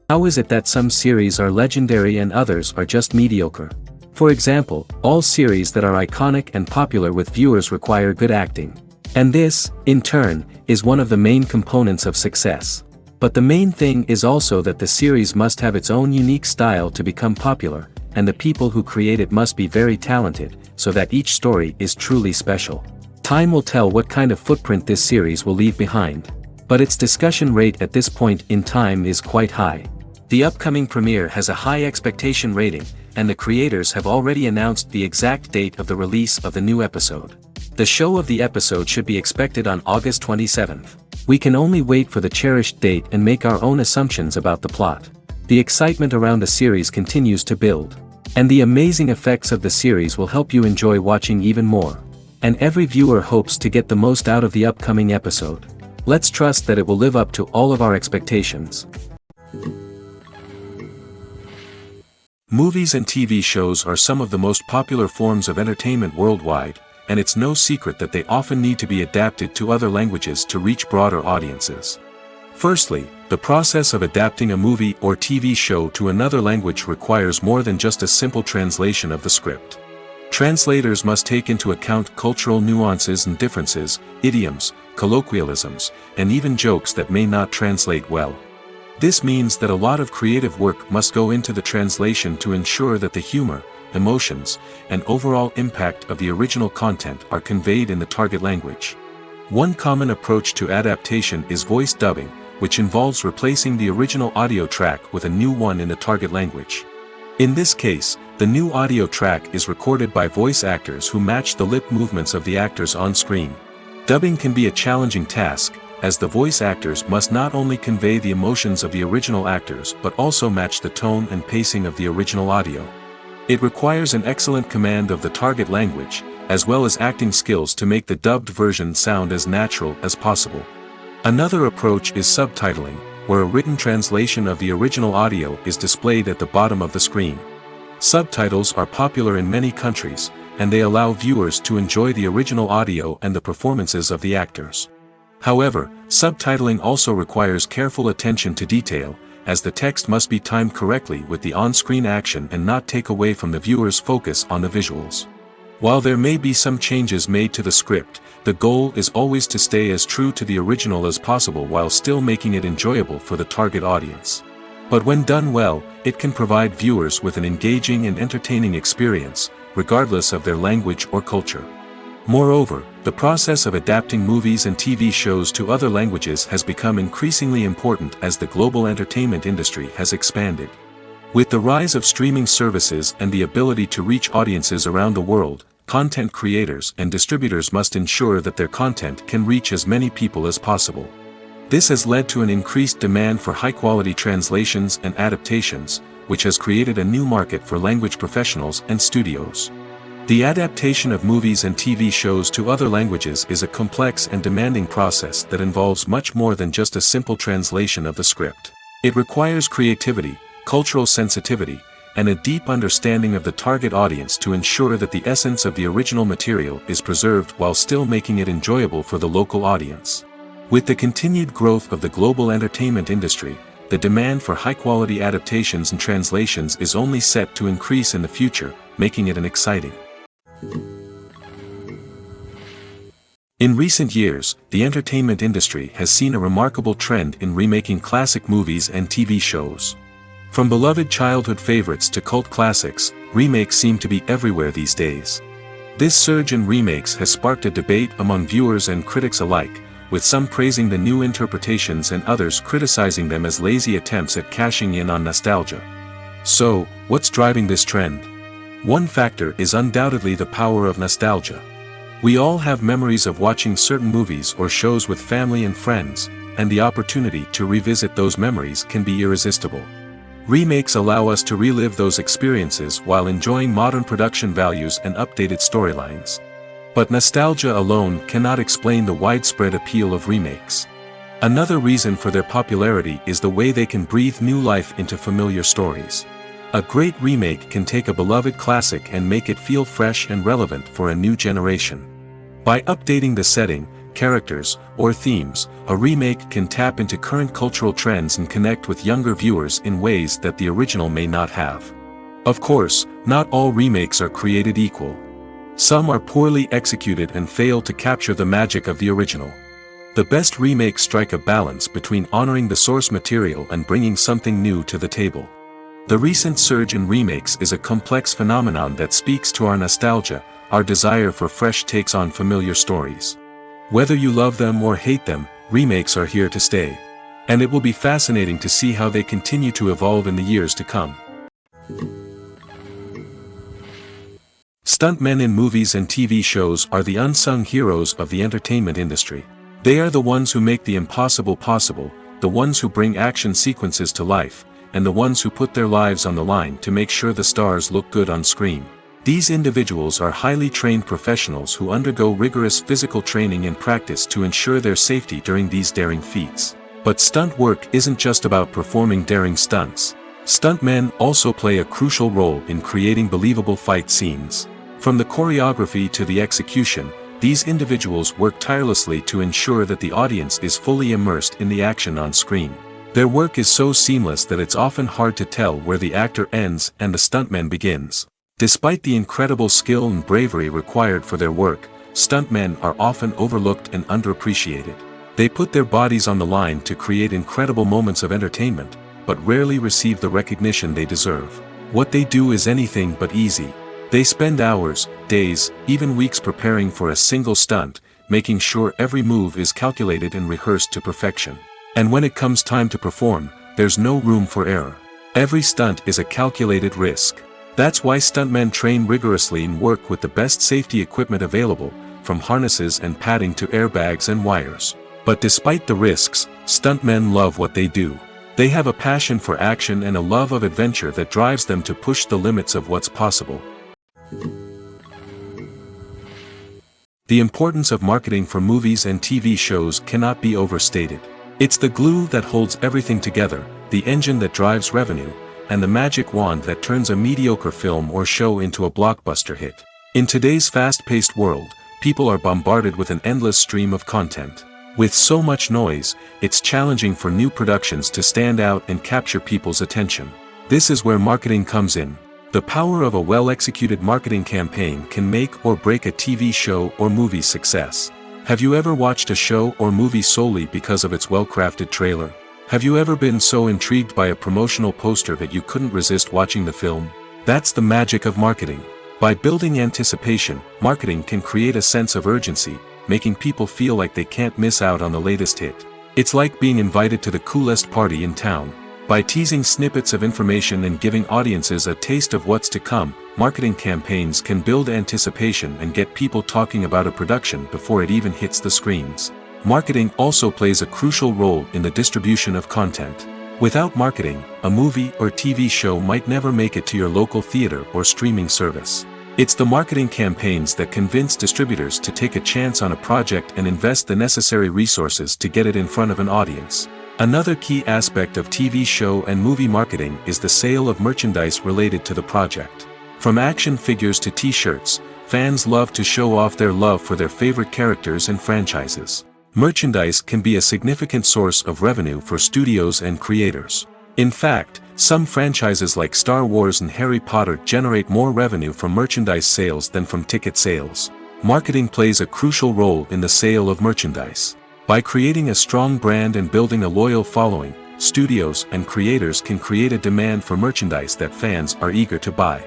How is it that some series are legendary and others are just mediocre? For example, all series that are iconic and popular with viewers require good acting. And this, in turn, is one of the main components of success. But the main thing is also that the series must have its own unique style to become popular, and the people who create it must be very talented, so that each story is truly special. Time will tell what kind of footprint this series will leave behind. But its discussion rate at this point in time is quite high. The upcoming premiere has a high expectation rating, and the creators have already announced the exact date of the release of the new episode. The show of the episode should be expected on August 27th. We can only wait for the cherished date and make our own assumptions about the plot. The excitement around the series continues to build. And the amazing effects of the series will help you enjoy watching even more. And every viewer hopes to get the most out of the upcoming episode. Let's trust that it will live up to all of our expectations. Movies and TV shows are some of the most popular forms of entertainment worldwide, and it's no secret that they often need to be adapted to other languages to reach broader audiences. Firstly, the process of adapting a movie or TV show to another language requires more than just a simple translation of the script. Translators must take into account cultural nuances and differences, idioms, colloquialisms, and even jokes that may not translate well. This means that a lot of creative work must go into the translation to ensure that the humor, emotions, and overall impact of the original content are conveyed in the target language. One common approach to adaptation is voice dubbing, which involves replacing the original audio track with a new one in the target language. In this case, the new audio track is recorded by voice actors who match the lip movements of the actors on screen. Dubbing can be a challenging task, as the voice actors must not only convey the emotions of the original actors but also match the tone and pacing of the original audio. It requires an excellent command of the target language, as well as acting skills to make the dubbed version sound as natural as possible. Another approach is subtitling, where a written translation of the original audio is displayed at the bottom of the screen. Subtitles are popular in many countries, and they allow viewers to enjoy the original audio and the performances of the actors. However, subtitling also requires careful attention to detail, as the text must be timed correctly with the on-screen action and not take away from the viewer's focus on the visuals. While there may be some changes made to the script, the goal is always to stay as true to the original as possible while still making it enjoyable for the target audience. But when done well, it can provide viewers with an engaging and entertaining experience, regardless of their language or culture. Moreover, the process of adapting movies and TV shows to other languages has become increasingly important as the global entertainment industry has expanded. With the rise of streaming services and the ability to reach audiences around the world, content creators and distributors must ensure that their content can reach as many people as possible. This has led to an increased demand for high-quality translations and adaptations, which has created a new market for language professionals and studios. The adaptation of movies and TV shows to other languages is a complex and demanding process that involves much more than just a simple translation of the script. It requires creativity, cultural sensitivity, and a deep understanding of the target audience to ensure that the essence of the original material is preserved while still making it enjoyable for the local audience. With the continued growth of the global entertainment industry, the demand for high-quality adaptations and translations is only set to increase in the future, making it an exciting. In recent years, the entertainment industry has seen a remarkable trend in remaking classic movies and TV shows. From beloved childhood favorites to cult classics, remakes seem to be everywhere these days. This surge in remakes has sparked a debate among viewers and critics alike, with some praising the new interpretations and others criticizing them as lazy attempts at cashing in on nostalgia. So, what's driving this trend? One factor is undoubtedly the power of nostalgia. We all have memories of watching certain movies or shows with family and friends, and the opportunity to revisit those memories can be irresistible. Remakes allow us to relive those experiences while enjoying modern production values and updated storylines. But nostalgia alone cannot explain the widespread appeal of remakes. Another reason for their popularity is the way they can breathe new life into familiar stories. A great remake can take a beloved classic and make it feel fresh and relevant for a new generation. By updating the setting, characters, or themes, a remake can tap into current cultural trends and connect with younger viewers in ways that the original may not have. Of course, not all remakes are created equal. Some are poorly executed and fail to capture the magic of the original. The best remakes strike a balance between honoring the source material and bringing something new to the table. The recent surge in remakes is a complex phenomenon that speaks to our nostalgia, our desire for fresh takes on familiar stories. Whether you love them or hate them, remakes are here to stay. And it will be fascinating to see how they continue to evolve in the years to come. Stuntmen in movies and TV shows are the unsung heroes of the entertainment industry. They are the ones who make the impossible possible, the ones who bring action sequences to life, and the ones who put their lives on the line to make sure the stars look good on screen. These individuals are highly trained professionals who undergo rigorous physical training and practice to ensure their safety during these daring feats. But stunt work isn't just about performing daring stunts. Stuntmen also play a crucial role in creating believable fight scenes. From the choreography to the execution, these individuals work tirelessly to ensure that the audience is fully immersed in the action on screen. Their work is so seamless that it's often hard to tell where the actor ends and the stuntman begins. Despite the incredible skill and bravery required for their work, stuntmen are often overlooked and underappreciated. They put their bodies on the line to create incredible moments of entertainment, but rarely receive the recognition they deserve. What they do is anything but easy. They spend hours, days, even weeks preparing for a single stunt, making sure every move is calculated and rehearsed to perfection. And when it comes time to perform, there's no room for error. Every stunt is a calculated risk. That's why stuntmen train rigorously and work with the best safety equipment available, from harnesses and padding to airbags and wires. But despite the risks, stuntmen love what they do. They have a passion for action and a love of adventure that drives them to push the limits of what's possible. The importance of marketing for movies and TV shows cannot be overstated. It's the glue that holds everything together, the engine that drives revenue, and the magic wand that turns a mediocre film or show into a blockbuster hit. In today's fast-paced world, people are bombarded with an endless stream of content. With so much noise, it's challenging for new productions to stand out and capture people's attention. This is where marketing comes in. The power of a well-executed marketing campaign can make or break a TV show or movie's success. Have you ever watched a show or movie solely because of its well-crafted trailer? Have you ever been so intrigued by a promotional poster that you couldn't resist watching the film? That's the magic of marketing. By building anticipation, marketing can create a sense of urgency, making people feel like they can't miss out on the latest hit. It's like being invited to the coolest party in town. By teasing snippets of information and giving audiences a taste of what's to come, marketing campaigns can build anticipation and get people talking about a production before it even hits the screens. Marketing also plays a crucial role in the distribution of content. Without marketing, a movie or TV show might never make it to your local theater or streaming service. It's the marketing campaigns that convince distributors to take a chance on a project and invest the necessary resources to get it in front of an audience. Another key aspect of TV show and movie marketing is the sale of merchandise related to the project. From action figures to t-shirts, fans love to show off their love for their favorite characters and franchises. Merchandise can be a significant source of revenue for studios and creators. In fact, some franchises like Star Wars and Harry Potter generate more revenue from merchandise sales than from ticket sales. Marketing plays a crucial role in the sale of merchandise. By creating a strong brand and building a loyal following, studios and creators can create a demand for merchandise that fans are eager to buy.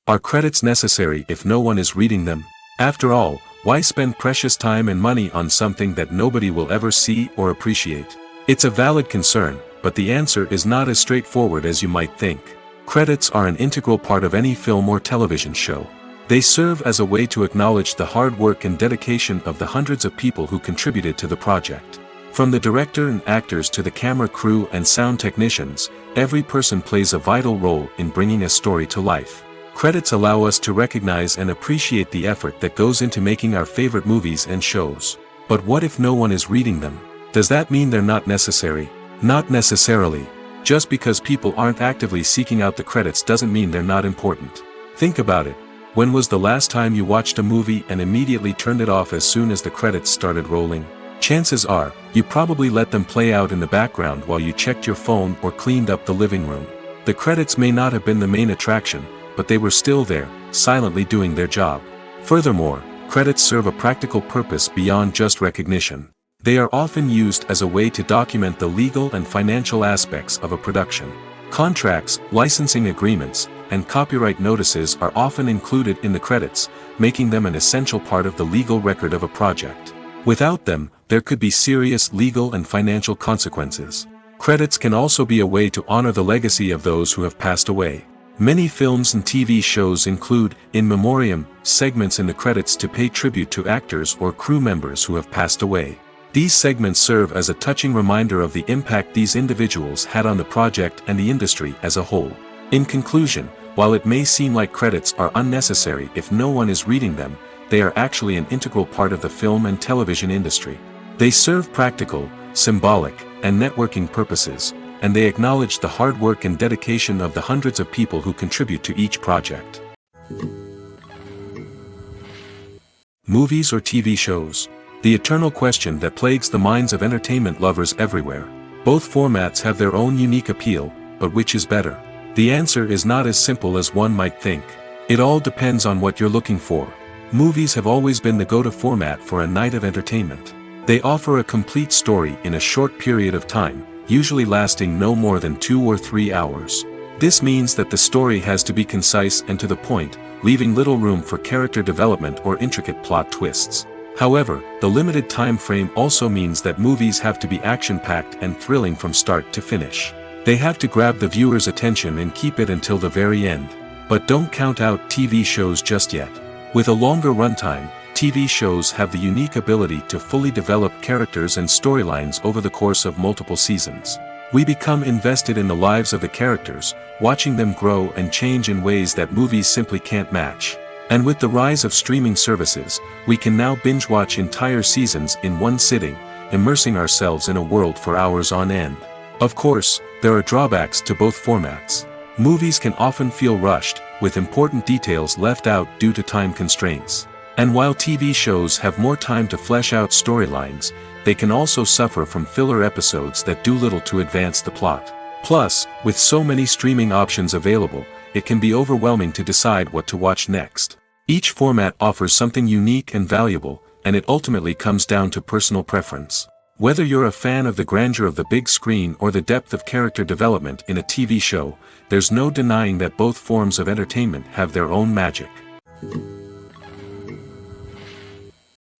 Are credits necessary if no one is reading them? After all, why spend precious time and money on something that nobody will ever see or appreciate? It's a valid concern, but the answer is not as straightforward as you might think. Credits are an integral part of any film or television show. They serve as a way to acknowledge the hard work and dedication of the hundreds of people who contributed to the project. From the director and actors to the camera crew and sound technicians, every person plays a vital role in bringing a story to life. Credits allow us to recognize and appreciate the effort that goes into making our favorite movies and shows. But what if no one is reading them? Does that mean they're not necessary? Not necessarily. Just because people aren't actively seeking out the credits doesn't mean they're not important. Think about it. When was the last time you watched a movie and immediately turned it off as soon as the credits started rolling? Chances are, you probably let them play out in the background while you checked your phone or cleaned up the living room. The credits may not have been the main attraction, but they were still there, silently doing their job. Furthermore, credits serve a practical purpose beyond just recognition. They are often used as a way to document the legal and financial aspects of a production. Contracts, licensing agreements, and copyright notices are often included in the credits, making them an essential part of the legal record of a project. Without them, there could be serious legal and financial consequences. Credits can also be a way to honor the legacy of those who have passed away. Many films and TV shows include, in memoriam, segments in the credits to pay tribute to actors or crew members who have passed away. These segments serve as a touching reminder of the impact these individuals had on the project and the industry as a whole. In conclusion, while it may seem like credits are unnecessary if no one is reading them, they are actually an integral part of the film and television industry. They serve practical, symbolic, and networking purposes, and they acknowledge the hard work and dedication of the hundreds of people who contribute to each project. Movies or TV shows? The eternal question that plagues the minds of entertainment lovers everywhere. Both formats have their own unique appeal, but which is better? The answer is not as simple as one might think. It all depends on what you're looking for. Movies have always been the go-to format for a night of entertainment. They offer a complete story in a short period of time, usually lasting no more than 2 or 3 hours. This means that the story has to be concise and to the point, leaving little room for character development or intricate plot twists. However, the limited time frame also means that movies have to be action-packed and thrilling from start to finish. They have to grab the viewer's attention and keep it until the very end. But don't count out TV shows just yet. With a longer runtime, TV shows have the unique ability to fully develop characters and storylines over the course of multiple seasons. We become invested in the lives of the characters, watching them grow and change in ways that movies simply can't match. And with the rise of streaming services, we can now binge-watch entire seasons in one sitting, immersing ourselves in a world for hours on end. Of course, there are drawbacks to both formats. Movies can often feel rushed, with important details left out due to time constraints. And while TV shows have more time to flesh out storylines, they can also suffer from filler episodes that do little to advance the plot. Plus, with so many streaming options available, it can be overwhelming to decide what to watch next. Each format offers something unique and valuable, and it ultimately comes down to personal preference. Whether you're a fan of the grandeur of the big screen or the depth of character development in a TV show, there's no denying that both forms of entertainment have their own magic.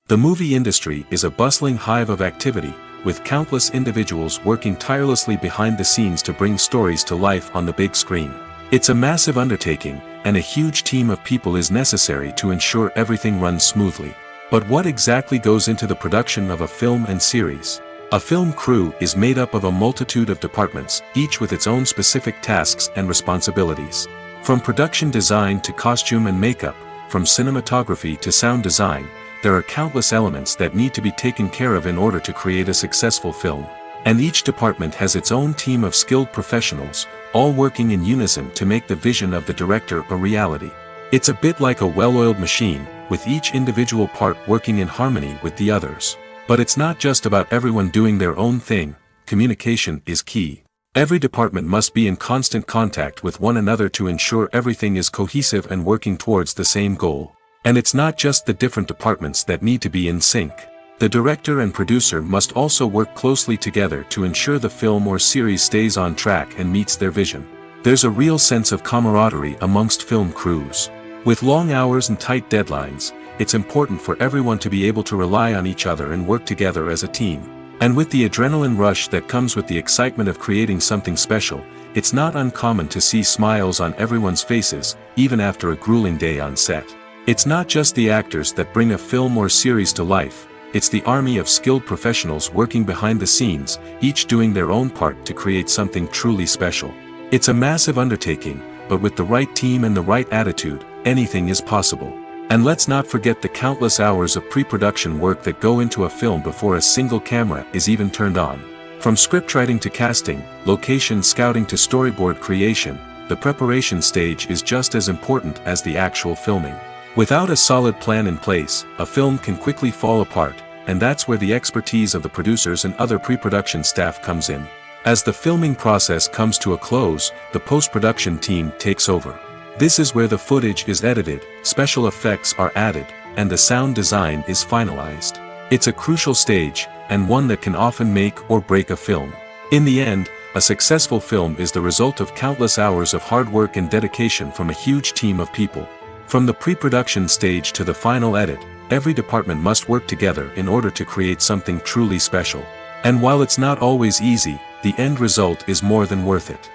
The movie industry is a bustling hive of activity, with countless individuals working tirelessly behind the scenes to bring stories to life on the big screen. It's a massive undertaking, and a huge team of people is necessary to ensure everything runs smoothly. But what exactly goes into the production of a film and series? A film crew is made up of a multitude of departments, each with its own specific tasks and responsibilities. From production design to costume and makeup, from cinematography to sound design, there are countless elements that need to be taken care of in order to create a successful film. And each department has its own team of skilled professionals, all working in unison to make the vision of the director a reality. It's a bit like a well-oiled machine, with each individual part working in harmony with the others. But it's not just about everyone doing their own thing. Communication is key. Every department must be in constant contact with one another to ensure everything is cohesive and working towards the same goal. And it's not just the different departments that need to be in sync. The director and producer must also work closely together to ensure the film or series stays on track and meets their vision. There's a real sense of camaraderie amongst film crews. With long hours and tight deadlines, it's important for everyone to be able to rely on each other and work together as a team. And with the adrenaline rush that comes with the excitement of creating something special, it's not uncommon to see smiles on everyone's faces, even after a grueling day on set. It's not just the actors that bring a film or series to life, it's the army of skilled professionals working behind the scenes, each doing their own part to create something truly special. It's a massive undertaking, but with the right team and the right attitude, anything is possible. And let's not forget the countless hours of pre-production work that go into a film before a single camera is even turned on. From scriptwriting to casting, location scouting to storyboard creation, the preparation stage is just as important as the actual filming. Without a solid plan in place, a film can quickly fall apart, and that's where the expertise of the producers and other pre-production staff comes in. As the filming process comes to a close, the post-production team takes over. This is where the footage is edited, special effects are added, and the sound design is finalized. It's a crucial stage, and one that can often make or break a film. In the end, a successful film is the result of countless hours of hard work and dedication from a huge team of people. From the pre-production stage to the final edit, every department must work together in order to create something truly special. And while it's not always easy, the end result is more than worth it.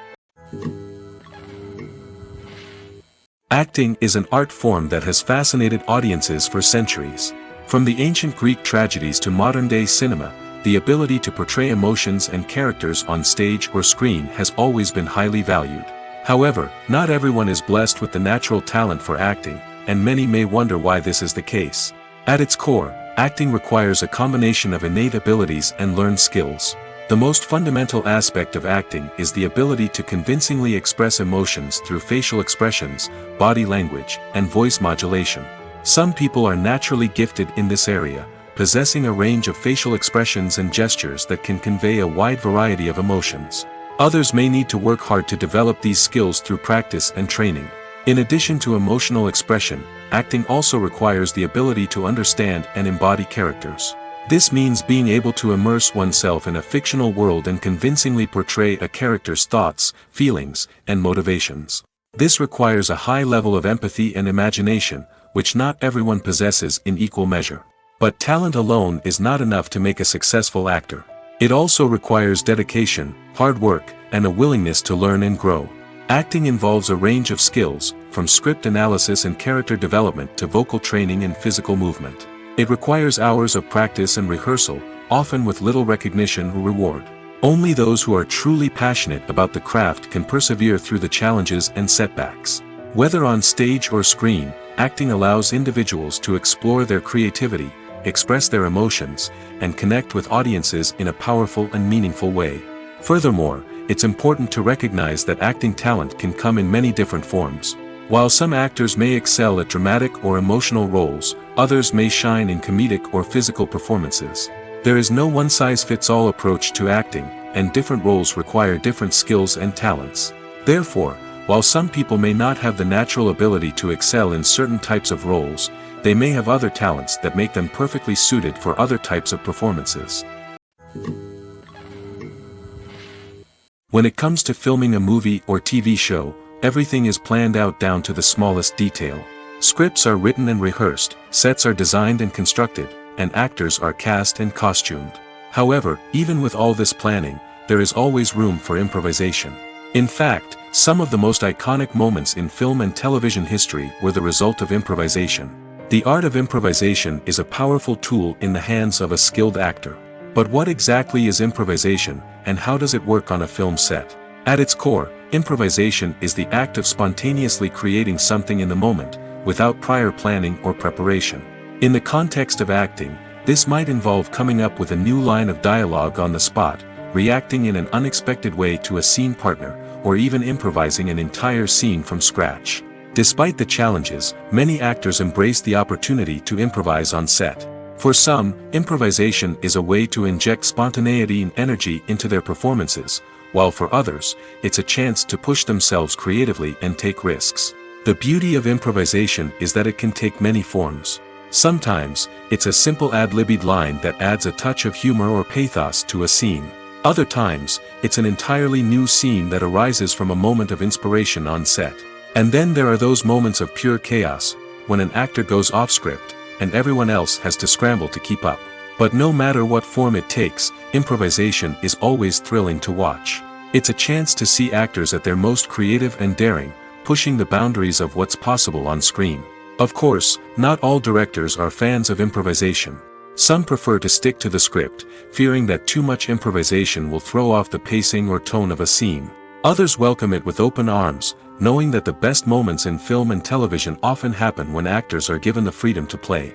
Acting is an art form that has fascinated audiences for centuries. From the ancient Greek tragedies to modern-day cinema, the ability to portray emotions and characters on stage or screen has always been highly valued. However, not everyone is blessed with the natural talent for acting, and many may wonder why this is the case. At its core, acting requires a combination of innate abilities and learned skills. The most fundamental aspect of acting is the ability to convincingly express emotions through facial expressions, body language, and voice modulation. Some people are naturally gifted in this area, possessing a range of facial expressions and gestures that can convey a wide variety of emotions. Others may need to work hard to develop these skills through practice and training. In addition to emotional expression, acting also requires the ability to understand and embody characters. This means being able to immerse oneself in a fictional world and convincingly portray a character's thoughts, feelings, and motivations. This requires a high level of empathy and imagination, which not everyone possesses in equal measure. But talent alone is not enough to make a successful actor. It also requires dedication, hard work, and a willingness to learn and grow. Acting involves a range of skills, from script analysis and character development to vocal training and physical movement. It requires hours of practice and rehearsal, often with little recognition or reward. Only those who are truly passionate about the craft can persevere through the challenges and setbacks. Whether on stage or screen, acting allows individuals to explore their creativity, express their emotions, and connect with audiences in a powerful and meaningful way. Furthermore, it's important to recognize that acting talent can come in many different forms. While some actors may excel at dramatic or emotional roles, others may shine in comedic or physical performances. There is no one-size-fits-all approach to acting, and different roles require different skills and talents. Therefore, while some people may not have the natural ability to excel in certain types of roles, they may have other talents that make them perfectly suited for other types of performances. When it comes to filming a movie or TV show, everything is planned out down to the smallest detail. Scripts are written and rehearsed, sets are designed and constructed, and actors are cast and costumed. However, even with all this planning, there is always room for improvisation. In fact, some of the most iconic moments in film and television history were the result of improvisation. The art of improvisation is a powerful tool in the hands of a skilled actor. But what exactly is improvisation, and how does it work on a film set? At its core, improvisation is the act of spontaneously creating something in the moment, without prior planning or preparation. In the context of acting, this might involve coming up with a new line of dialogue on the spot, reacting in an unexpected way to a scene partner, or even improvising an entire scene from scratch. Despite the challenges, many actors embrace the opportunity to improvise on set. For some, improvisation is a way to inject spontaneity and energy into their performances, while for others, it's a chance to push themselves creatively and take risks. The beauty of improvisation is that it can take many forms. Sometimes, it's a simple ad-libbed line that adds a touch of humor or pathos to a scene. Other times, it's an entirely new scene that arises from a moment of inspiration on set. And then there are those moments of pure chaos, when an actor goes off script, and everyone else has to scramble to keep up. But no matter what form it takes, improvisation is always thrilling to watch. It's a chance to see actors at their most creative and daring, pushing the boundaries of what's possible on screen. Of course, not all directors are fans of improvisation. Some prefer to stick to the script, fearing that too much improvisation will throw off the pacing or tone of a scene. Others welcome it with open arms, knowing that the best moments in film and television often happen when actors are given the freedom to play.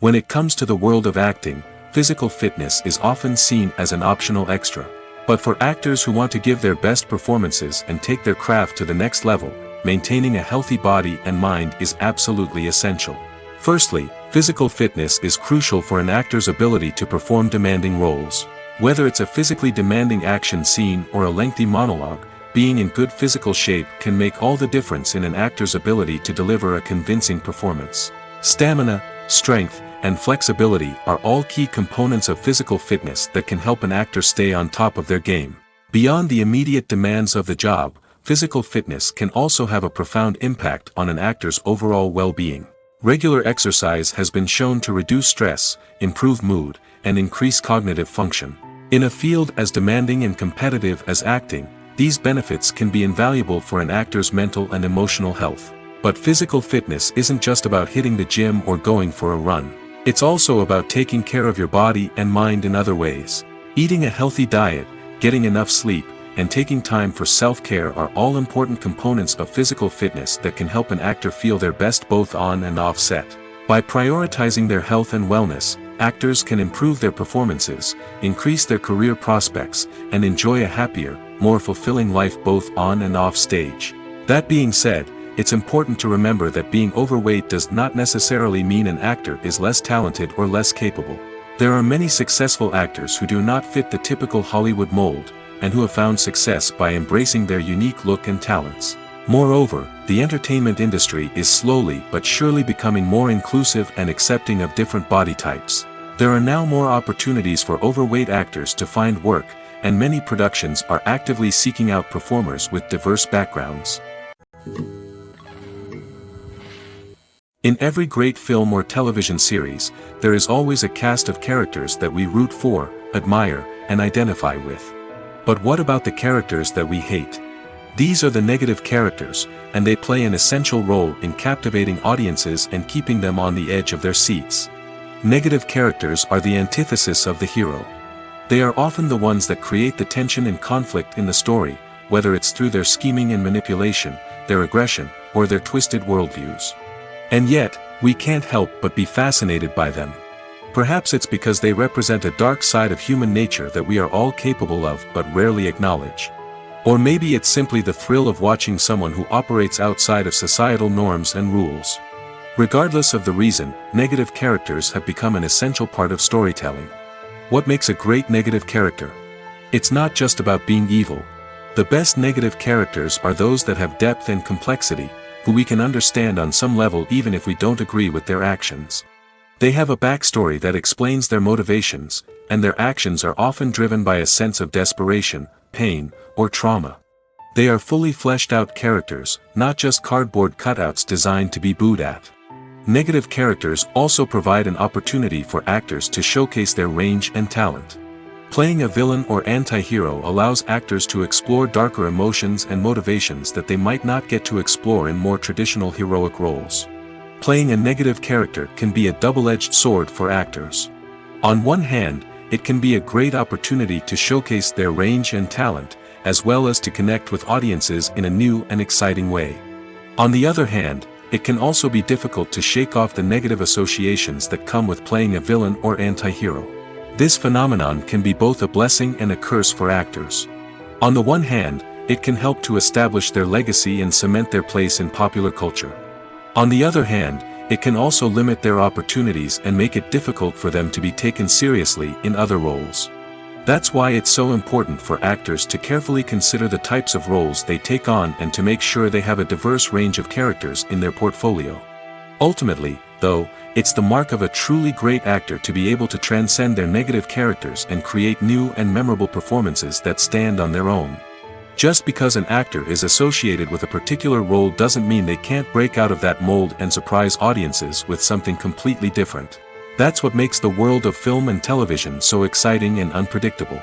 When it comes to the world of acting, physical fitness is often seen as an optional extra. But for actors who want to give their best performances and take their craft to the next level, maintaining a healthy body and mind is absolutely essential. Firstly, physical fitness is crucial for an actor's ability to perform demanding roles. Whether it's a physically demanding action scene or a lengthy monologue, being in good physical shape can make all the difference in an actor's ability to deliver a convincing performance. Stamina, strength, and flexibility are all key components of physical fitness that can help an actor stay on top of their game. Beyond the immediate demands of the job, physical fitness can also have a profound impact on an actor's overall well-being. Regular exercise has been shown to reduce stress, improve mood, and increase cognitive function. In a field as demanding and competitive as acting, these benefits can be invaluable for an actor's mental and emotional health. But physical fitness isn't just about hitting the gym or going for a run. It's also about taking care of your body and mind in other ways. Eating a healthy diet, getting enough sleep, and taking time for self-care are all important components of physical fitness that can help an actor feel their best both on and off set. By prioritizing their health and wellness, actors can improve their performances, increase their career prospects, and enjoy a happier, more fulfilling life both on and off stage. That being said, it's important to remember that being overweight does not necessarily mean an actor is less talented or less capable. There are many successful actors who do not fit the typical Hollywood mold, and who have found success by embracing their unique look and talents. Moreover, the entertainment industry is slowly but surely becoming more inclusive and accepting of different body types. There are now more opportunities for overweight actors to find work, and many productions are actively seeking out performers with diverse backgrounds. In every great film or television series, there is always a cast of characters that we root for, admire, and identify with. But what about the characters that we hate? These are the negative characters, and they play an essential role in captivating audiences and keeping them on the edge of their seats. Negative characters are the antithesis of the hero. They are often the ones that create the tension and conflict in the story, whether it's through their scheming and manipulation, their aggression, or their twisted worldviews. And yet, we can't help but be fascinated by them. Perhaps it's because they represent a dark side of human nature that we are all capable of but rarely acknowledge. Or maybe it's simply the thrill of watching someone who operates outside of societal norms and rules. Regardless of the reason, negative characters have become an essential part of storytelling. What makes a great negative character? It's not just about being evil. The best negative characters are those that have depth and complexity, who we can understand on some level even if we don't agree with their actions. They have a backstory that explains their motivations, and their actions are often driven by a sense of desperation, pain, or trauma. They are fully fleshed out characters, not just cardboard cutouts designed to be booed at. Negative characters also provide an opportunity for actors to showcase their range and talent. Playing a villain or anti-hero allows actors to explore darker emotions and motivations that they might not get to explore in more traditional heroic roles. Playing a negative character can be a double-edged sword for actors. On one hand, it can be a great opportunity to showcase their range and talent, as well as to connect with audiences in a new and exciting way. On the other hand, it can also be difficult to shake off the negative associations that come with playing a villain or anti-hero. This phenomenon can be both a blessing and a curse for actors. On the one hand, it can help to establish their legacy and cement their place in popular culture. On the other hand, it can also limit their opportunities and make it difficult for them to be taken seriously in other roles. That's why it's so important for actors to carefully consider the types of roles they take on and to make sure they have a diverse range of characters in their portfolio. Ultimately, though, it's the mark of a truly great actor to be able to transcend their negative characters and create new and memorable performances that stand on their own. Just because an actor is associated with a particular role doesn't mean they can't break out of that mold and surprise audiences with something completely different. That's what makes the world of film and television so exciting and unpredictable.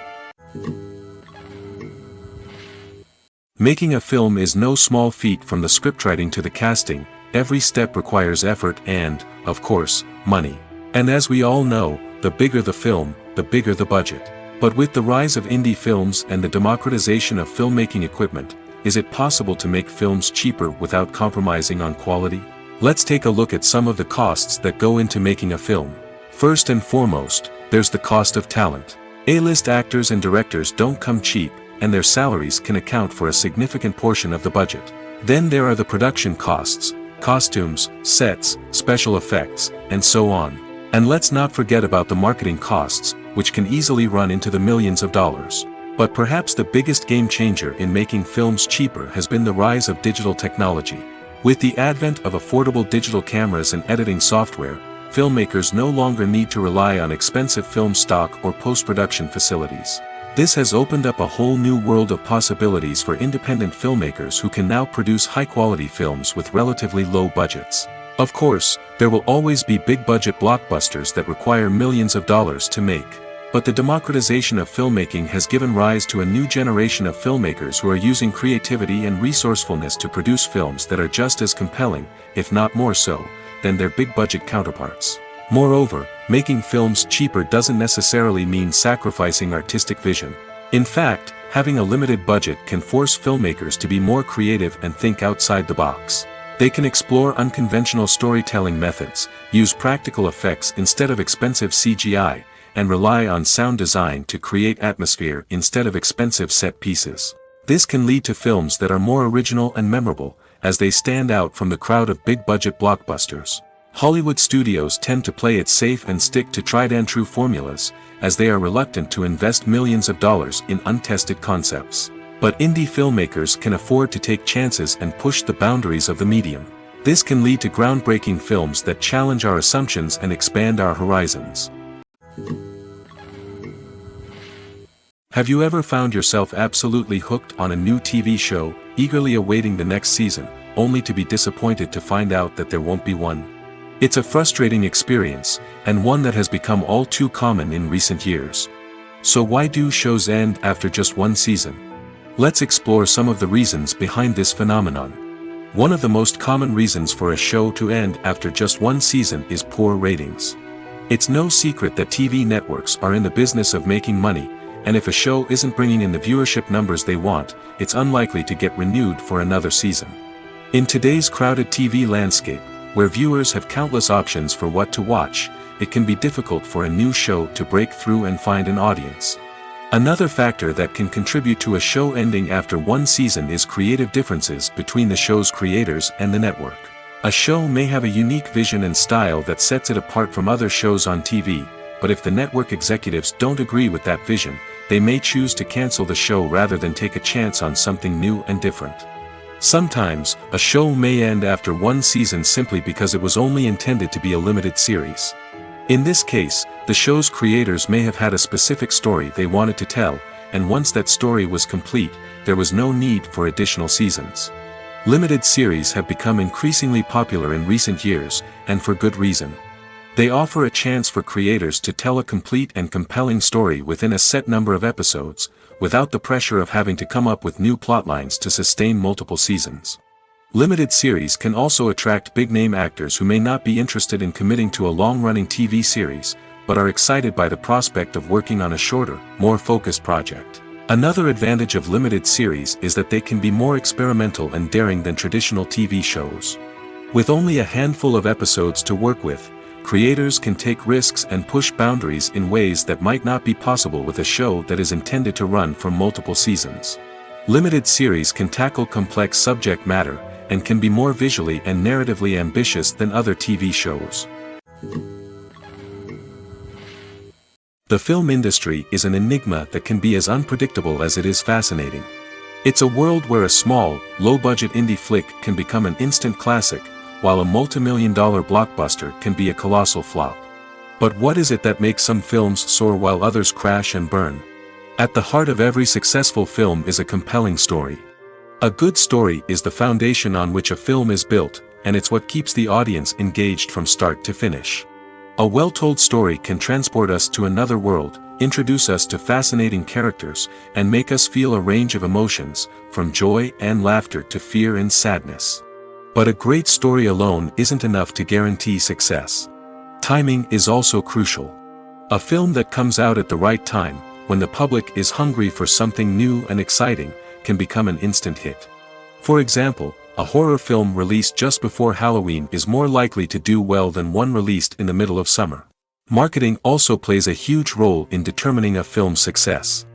Making a film is no small feat. From the scriptwriting to the casting, every step requires effort and, of course, money. And as we all know, the bigger the film, the bigger the budget. But with the rise of indie films and the democratization of filmmaking equipment, is it possible to make films cheaper without compromising on quality? Let's take a look at some of the costs that go into making a film. First and foremost, there's the cost of talent. A-list actors and directors don't come cheap, and their salaries can account for a significant portion of the budget. Then there are the production costs, costumes, sets, special effects, and so on. And let's not forget about the marketing costs, which can easily run into the millions of dollars. But perhaps the biggest game changer in making films cheaper has been the rise of digital technology. With the advent of affordable digital cameras and editing software, filmmakers no longer need to rely on expensive film stock or post-production facilities. This has opened up a whole new world of possibilities for independent filmmakers who can now produce high-quality films with relatively low budgets. Of course, there will always be big-budget blockbusters that require millions of dollars to make. But the democratization of filmmaking has given rise to a new generation of filmmakers who are using creativity and resourcefulness to produce films that are just as compelling, if not more so, than their big-budget counterparts. Moreover, making films cheaper doesn't necessarily mean sacrificing artistic vision. In fact, having a limited budget can force filmmakers to be more creative and think outside the box. They can explore unconventional storytelling methods, use practical effects instead of expensive CGI, and rely on sound design to create atmosphere instead of expensive set pieces. This can lead to films that are more original and memorable, as they stand out from the crowd of big-budget blockbusters. Hollywood studios tend to play it safe and stick to tried-and-true formulas, as they are reluctant to invest millions of dollars in untested concepts. But indie filmmakers can afford to take chances and push the boundaries of the medium. This can lead to groundbreaking films that challenge our assumptions and expand our horizons. Have you ever found yourself absolutely hooked on a new TV show, eagerly awaiting the next season, only to be disappointed to find out that there won't be one? It's a frustrating experience, and one that has become all too common in recent years. So why do shows end after just one season? Let's explore some of the reasons behind this phenomenon. One of the most common reasons for a show to end after just one season is poor ratings. It's no secret that TV networks are in the business of making money, and if a show isn't bringing in the viewership numbers they want, it's unlikely to get renewed for another season. In today's crowded TV landscape, where viewers have countless options for what to watch, it can be difficult for a new show to break through and find an audience. Another factor that can contribute to a show ending after one season is creative differences between the show's creators and the network. A show may have a unique vision and style that sets it apart from other shows on TV, but if the network executives don't agree with that vision, they may choose to cancel the show rather than take a chance on something new and different. Sometimes, a show may end after one season simply because it was only intended to be a limited series. In this case, the show's creators may have had a specific story they wanted to tell, and once that story was complete, there was no need for additional seasons. Limited series have become increasingly popular in recent years, and for good reason. They offer a chance for creators to tell a complete and compelling story within a set number of episodes, without the pressure of having to come up with new plotlines to sustain multiple seasons. Limited series can also attract big-name actors who may not be interested in committing to a long-running TV series, but are excited by the prospect of working on a shorter, more focused project. Another advantage of limited series is that they can be more experimental and daring than traditional TV shows. With only a handful of episodes to work with, creators can take risks and push boundaries in ways that might not be possible with a show that is intended to run for multiple seasons. Limited series can tackle complex subject matter, and can be more visually and narratively ambitious than other TV shows. The film industry is an enigma that can be as unpredictable as it is fascinating. It's a world where a small, low-budget indie flick can become an instant classic, while a multi-million-dollar blockbuster can be a colossal flop. But what is it that makes some films soar while others crash and burn? At the heart of every successful film is a compelling story. A good story is the foundation on which a film is built, and it's what keeps the audience engaged from start to finish. A well-told story can transport us to another world, introduce us to fascinating characters, and make us feel a range of emotions, from joy and laughter to fear and sadness. But a great story alone isn't enough to guarantee success. Timing is also crucial. A film that comes out at the right time, when the public is hungry for something new and exciting, can become an instant hit. For example, a horror film released just before Halloween is more likely to do well than one released in the middle of summer. Marketing also plays a huge role in determining a film's success.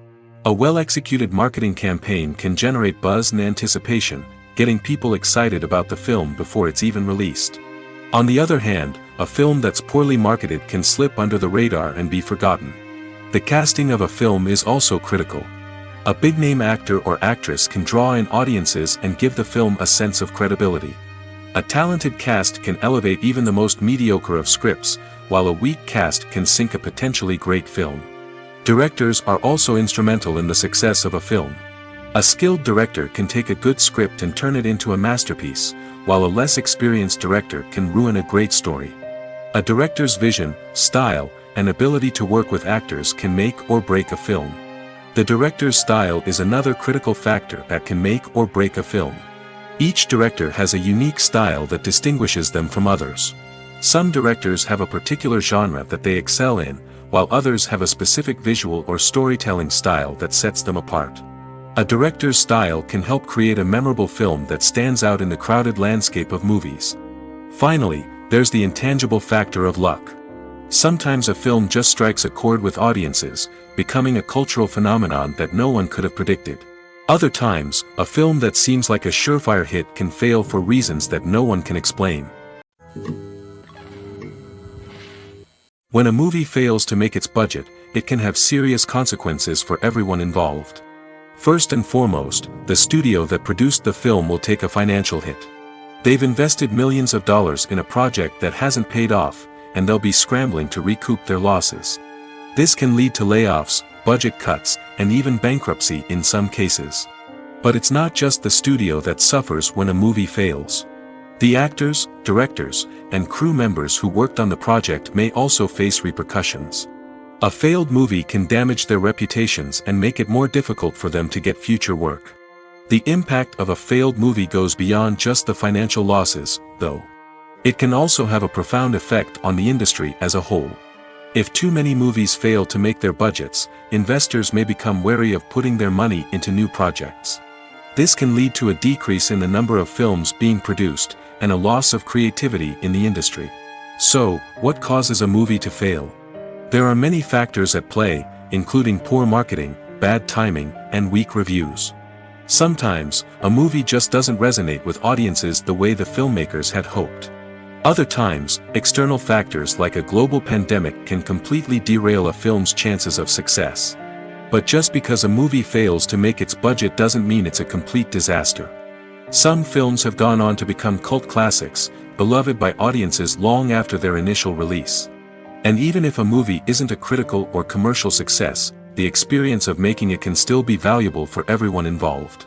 A well-executed marketing campaign can generate buzz and anticipation, getting people excited about the film before it's even released. On the other hand, a film that's poorly marketed can slip under the radar and be forgotten. The casting of a film is also critical. A big-name actor or actress can draw in audiences and give the film a sense of credibility. A talented cast can elevate even the most mediocre of scripts, while a weak cast can sink a potentially great film. Directors are also instrumental in the success of a film. A skilled director can take a good script and turn it into a masterpiece, while a less experienced director can ruin a great story. A director's vision, style, and ability to work with actors can make or break a film. The director's style is another critical factor that can make or break a film. Each director has a unique style that distinguishes them from others. Some directors have a particular genre that they excel in, while others have a specific visual or storytelling style that sets them apart. A director's style can help create a memorable film that stands out in the crowded landscape of movies. Finally, there's the intangible factor of luck. Sometimes a film just strikes a chord with audiences, becoming a cultural phenomenon that no one could have predicted. Other times, a film that seems like a surefire hit can fail for reasons that no one can explain. When a movie fails to make its budget, it can have serious consequences for everyone involved. First and foremost, the studio that produced the film will take a financial hit. They've invested millions of dollars in a project that hasn't paid off, and they'll be scrambling to recoup their losses. This can lead to layoffs, budget cuts, and even bankruptcy in some cases. But it's not just the studio that suffers when a movie fails. The actors, directors, and crew members who worked on the project may also face repercussions. A failed movie can damage their reputations and make it more difficult for them to get future work. The impact of a failed movie goes beyond just the financial losses, though. It can also have a profound effect on the industry as a whole. If too many movies fail to make their budgets, investors may become wary of putting their money into new projects. This can lead to a decrease in the number of films being produced, and a loss of creativity in the industry. So, what causes a movie to fail? There are many factors at play, including poor marketing, bad timing, and weak reviews. Sometimes, a movie just doesn't resonate with audiences the way the filmmakers had hoped. Other times, external factors like a global pandemic can completely derail a film's chances of success. But just because a movie fails to make its budget doesn't mean it's a complete disaster. Some films have gone on to become cult classics, beloved by audiences long after their initial release. And even if a movie isn't a critical or commercial success, the experience of making it can still be valuable for everyone involved.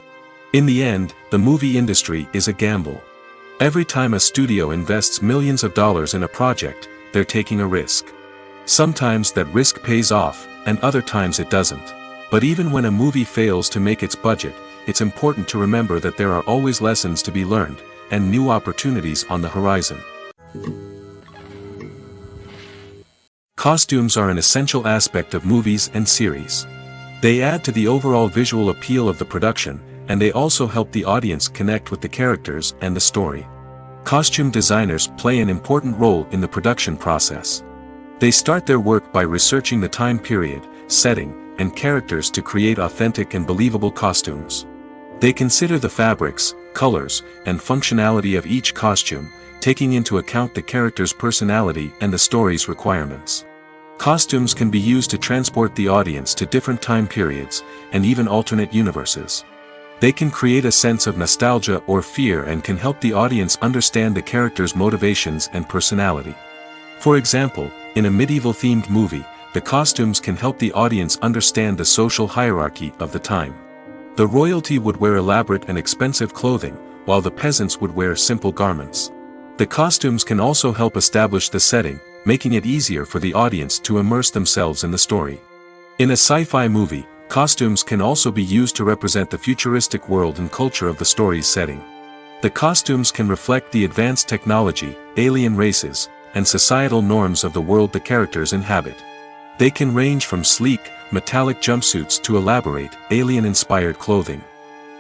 In the end, the movie industry is a gamble. Every time a studio invests millions of dollars in a project, they're taking a risk. Sometimes that risk pays off, and other times it doesn't. But even when a movie fails to make its budget, it's important to remember that there are always lessons to be learned, and new opportunities on the horizon. Costumes are an essential aspect of movies and series. They add to the overall visual appeal of the production, and they also help the audience connect with the characters and the story. Costume designers play an important role in the production process. They start their work by researching the time period, setting, and characters to create authentic and believable costumes. They consider the fabrics, colors, and functionality of each costume, taking into account the character's personality and the story's requirements. Costumes can be used to transport the audience to different time periods, and even alternate universes. They can create a sense of nostalgia or fear and can help the audience understand the character's motivations and personality. For example, in a medieval-themed movie, the costumes can help the audience understand the social hierarchy of the time. The royalty would wear elaborate and expensive clothing, while the peasants would wear simple garments. The costumes can also help establish the setting, making it easier for the audience to immerse themselves in the story. In a sci-fi movie, costumes can also be used to represent the futuristic world and culture of the story's setting. The costumes can reflect the advanced technology, alien races, and societal norms of the world the characters inhabit. They can range from sleek, metallic jumpsuits to elaborate, alien-inspired clothing.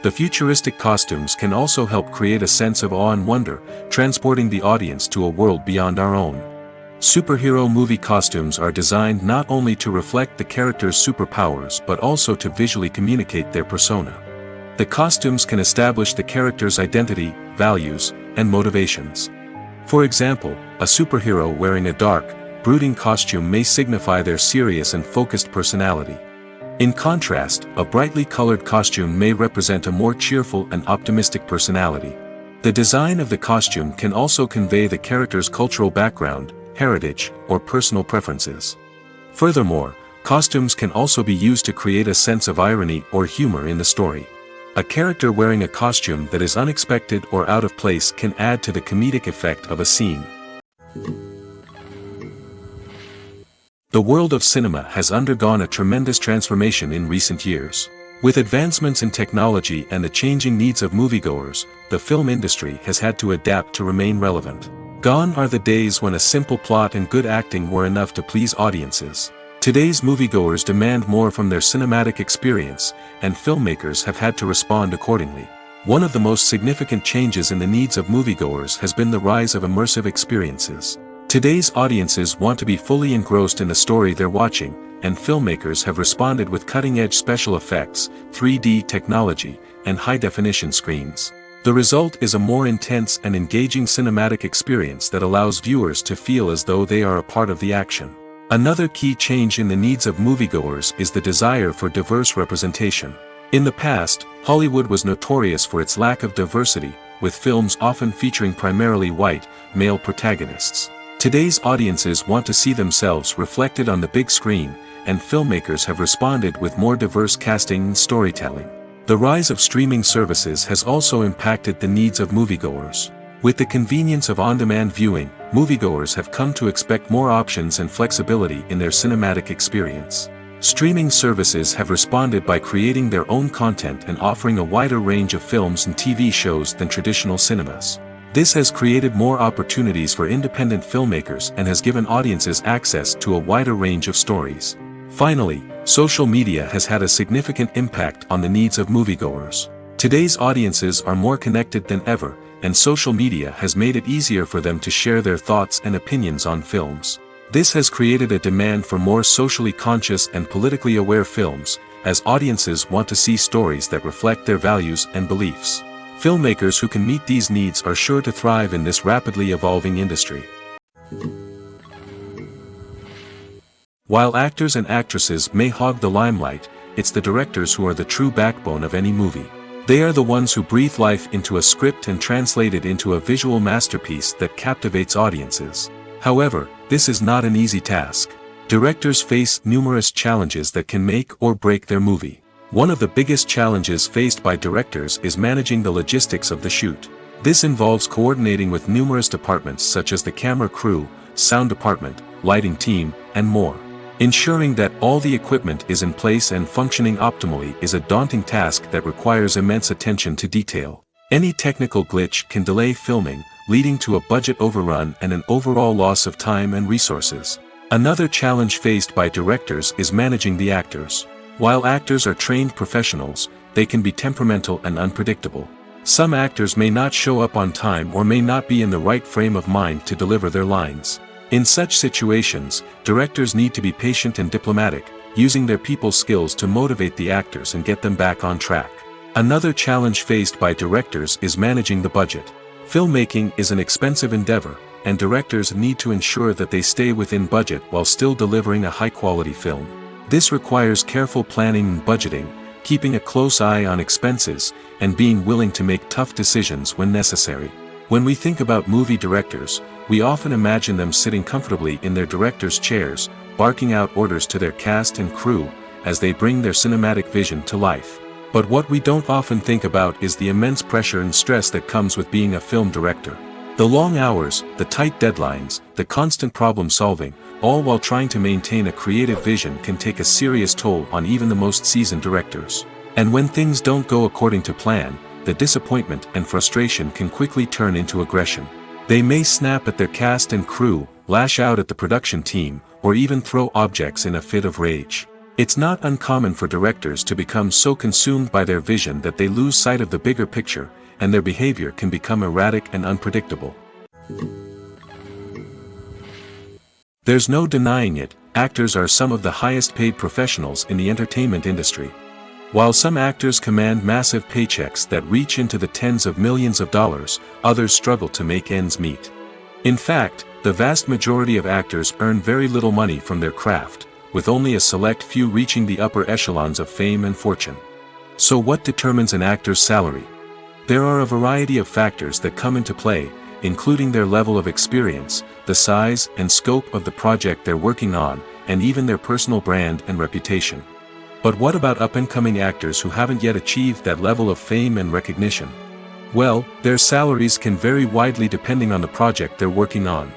The futuristic costumes can also help create a sense of awe and wonder, transporting the audience to a world beyond our own. Superhero movie costumes are designed not only to reflect the character's superpowers but also to visually communicate their persona. The costumes can establish the character's identity, values, and motivations. For example, a superhero wearing a dark, brooding costume may signify their serious and focused personality. In contrast, a brightly colored costume may represent a more cheerful and optimistic personality. The design of the costume can also convey the character's cultural background, heritage, or personal preferences. Furthermore, costumes can also be used to create a sense of irony or humor in the story. A character wearing a costume that is unexpected or out of place can add to the comedic effect of a scene. The world of cinema has undergone a tremendous transformation in recent years. With advancements in technology and the changing needs of moviegoers, the film industry has had to adapt to remain relevant. Gone are the days when a simple plot and good acting were enough to please audiences. Today's moviegoers demand more from their cinematic experience, and filmmakers have had to respond accordingly. One of the most significant changes in the needs of moviegoers has been the rise of immersive experiences. Today's audiences want to be fully engrossed in the story they're watching, and filmmakers have responded with cutting-edge special effects, 3D technology, and high-definition screens. The result is a more intense and engaging cinematic experience that allows viewers to feel as though they are a part of the action. Another key change in the needs of moviegoers is the desire for diverse representation. In the past, Hollywood was notorious for its lack of diversity, with films often featuring primarily white, male protagonists. Today's audiences want to see themselves reflected on the big screen, and filmmakers have responded with more diverse casting and storytelling. The rise of streaming services has also impacted the needs of moviegoers. With the convenience of on-demand viewing, moviegoers have come to expect more options and flexibility in their cinematic experience. Streaming services have responded by creating their own content and offering a wider range of films and TV shows than traditional cinemas. This has created more opportunities for independent filmmakers and has given audiences access to a wider range of stories. Finally, social media has had a significant impact on the needs of moviegoers. Today's audiences are more connected than ever, and social media has made it easier for them to share their thoughts and opinions on films. This has created a demand for more socially conscious and politically aware films, as audiences want to see stories that reflect their values and beliefs. Filmmakers who can meet these needs are sure to thrive in this rapidly evolving industry. While actors and actresses may hog the limelight, it's the directors who are the true backbone of any movie. They are the ones who breathe life into a script and translate it into a visual masterpiece that captivates audiences. However, this is not an easy task. Directors face numerous challenges that can make or break their movie. One of the biggest challenges faced by directors is managing the logistics of the shoot. This involves coordinating with numerous departments such as the camera crew, sound department, lighting team, and more. Ensuring that all the equipment is in place and functioning optimally is a daunting task that requires immense attention to detail. Any technical glitch can delay filming, leading to a budget overrun and an overall loss of time and resources. Another challenge faced by directors is managing the actors. While actors are trained professionals, they can be temperamental and unpredictable. Some actors may not show up on time or may not be in the right frame of mind to deliver their lines. In such situations, directors need to be patient and diplomatic, using their people skills to motivate the actors and get them back on track. Another challenge faced by directors is managing the budget. Filmmaking is an expensive endeavor, and directors need to ensure that they stay within budget while still delivering a high-quality film. This requires careful planning and budgeting, keeping a close eye on expenses, and being willing to make tough decisions when necessary. When we think about movie directors, we often imagine them sitting comfortably in their director's chairs, barking out orders to their cast and crew, as they bring their cinematic vision to life. But what we don't often think about is the immense pressure and stress that comes with being a film director. The long hours, the tight deadlines, the constant problem solving, all while trying to maintain a creative vision can take a serious toll on even the most seasoned directors. And when things don't go according to plan, the disappointment and frustration can quickly turn into aggression. They may snap at their cast and crew, lash out at the production team, or even throw objects in a fit of rage. It's not uncommon for directors to become so consumed by their vision that they lose sight of the bigger picture, and their behavior can become erratic and unpredictable. There's no denying it, actors are some of the highest paid professionals in the entertainment industry. While some actors command massive paychecks that reach into the tens of millions of dollars, others struggle to make ends meet. In fact, the vast majority of actors earn very little money from their craft, with only a select few reaching the upper echelons of fame and fortune. So what determines an actor's salary? There are a variety of factors that come into play, including their level of experience, the size and scope of the project they're working on, and even their personal brand and reputation. But what about up-and-coming actors who haven't yet achieved that level of fame and recognition? Well, their salaries can vary widely depending on the project they're working on.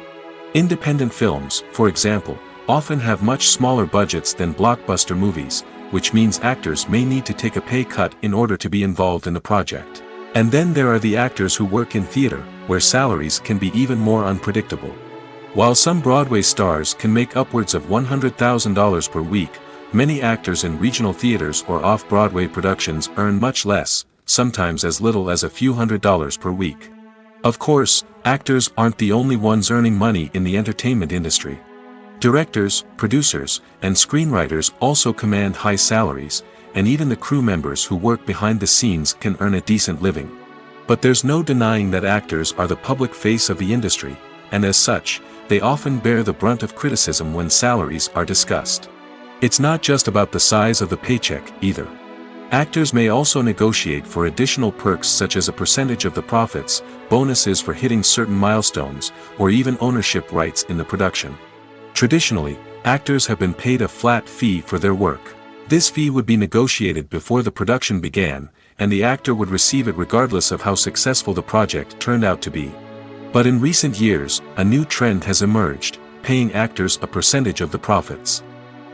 Independent films, for example, often have much smaller budgets than blockbuster movies, which means actors may need to take a pay cut in order to be involved in the project. And then there are the actors who work in theater, where salaries can be even more unpredictable. While some Broadway stars can make upwards of $100,000 per week, many actors in regional theaters or off-Broadway productions earn much less, sometimes as little as a few $100s per week. Of course, actors aren't the only ones earning money in the entertainment industry. Directors, producers, and screenwriters also command high salaries, and even the crew members who work behind the scenes can earn a decent living. But there's no denying that actors are the public face of the industry, and as such, they often bear the brunt of criticism when salaries are discussed. It's not just about the size of the paycheck, either. Actors may also negotiate for additional perks such as a percentage of the profits, bonuses for hitting certain milestones, or even ownership rights in the production. Traditionally, actors have been paid a flat fee for their work. This fee would be negotiated before the production began, and the actor would receive it regardless of how successful the project turned out to be. But in recent years, a new trend has emerged, paying actors a percentage of the profits.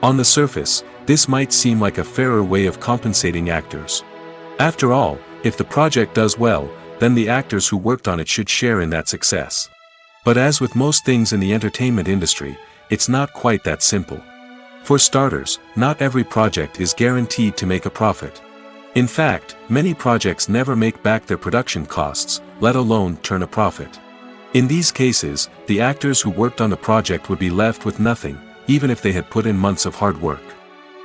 On the surface, this might seem like a fairer way of compensating actors. After all, if the project does well, then the actors who worked on it should share in that success. But as with most things in the entertainment industry, it's not quite that simple. For starters, not every project is guaranteed to make a profit. In fact, many projects never make back their production costs, let alone turn a profit. In these cases, the actors who worked on the project would be left with nothing, even if they had put in months of hard work.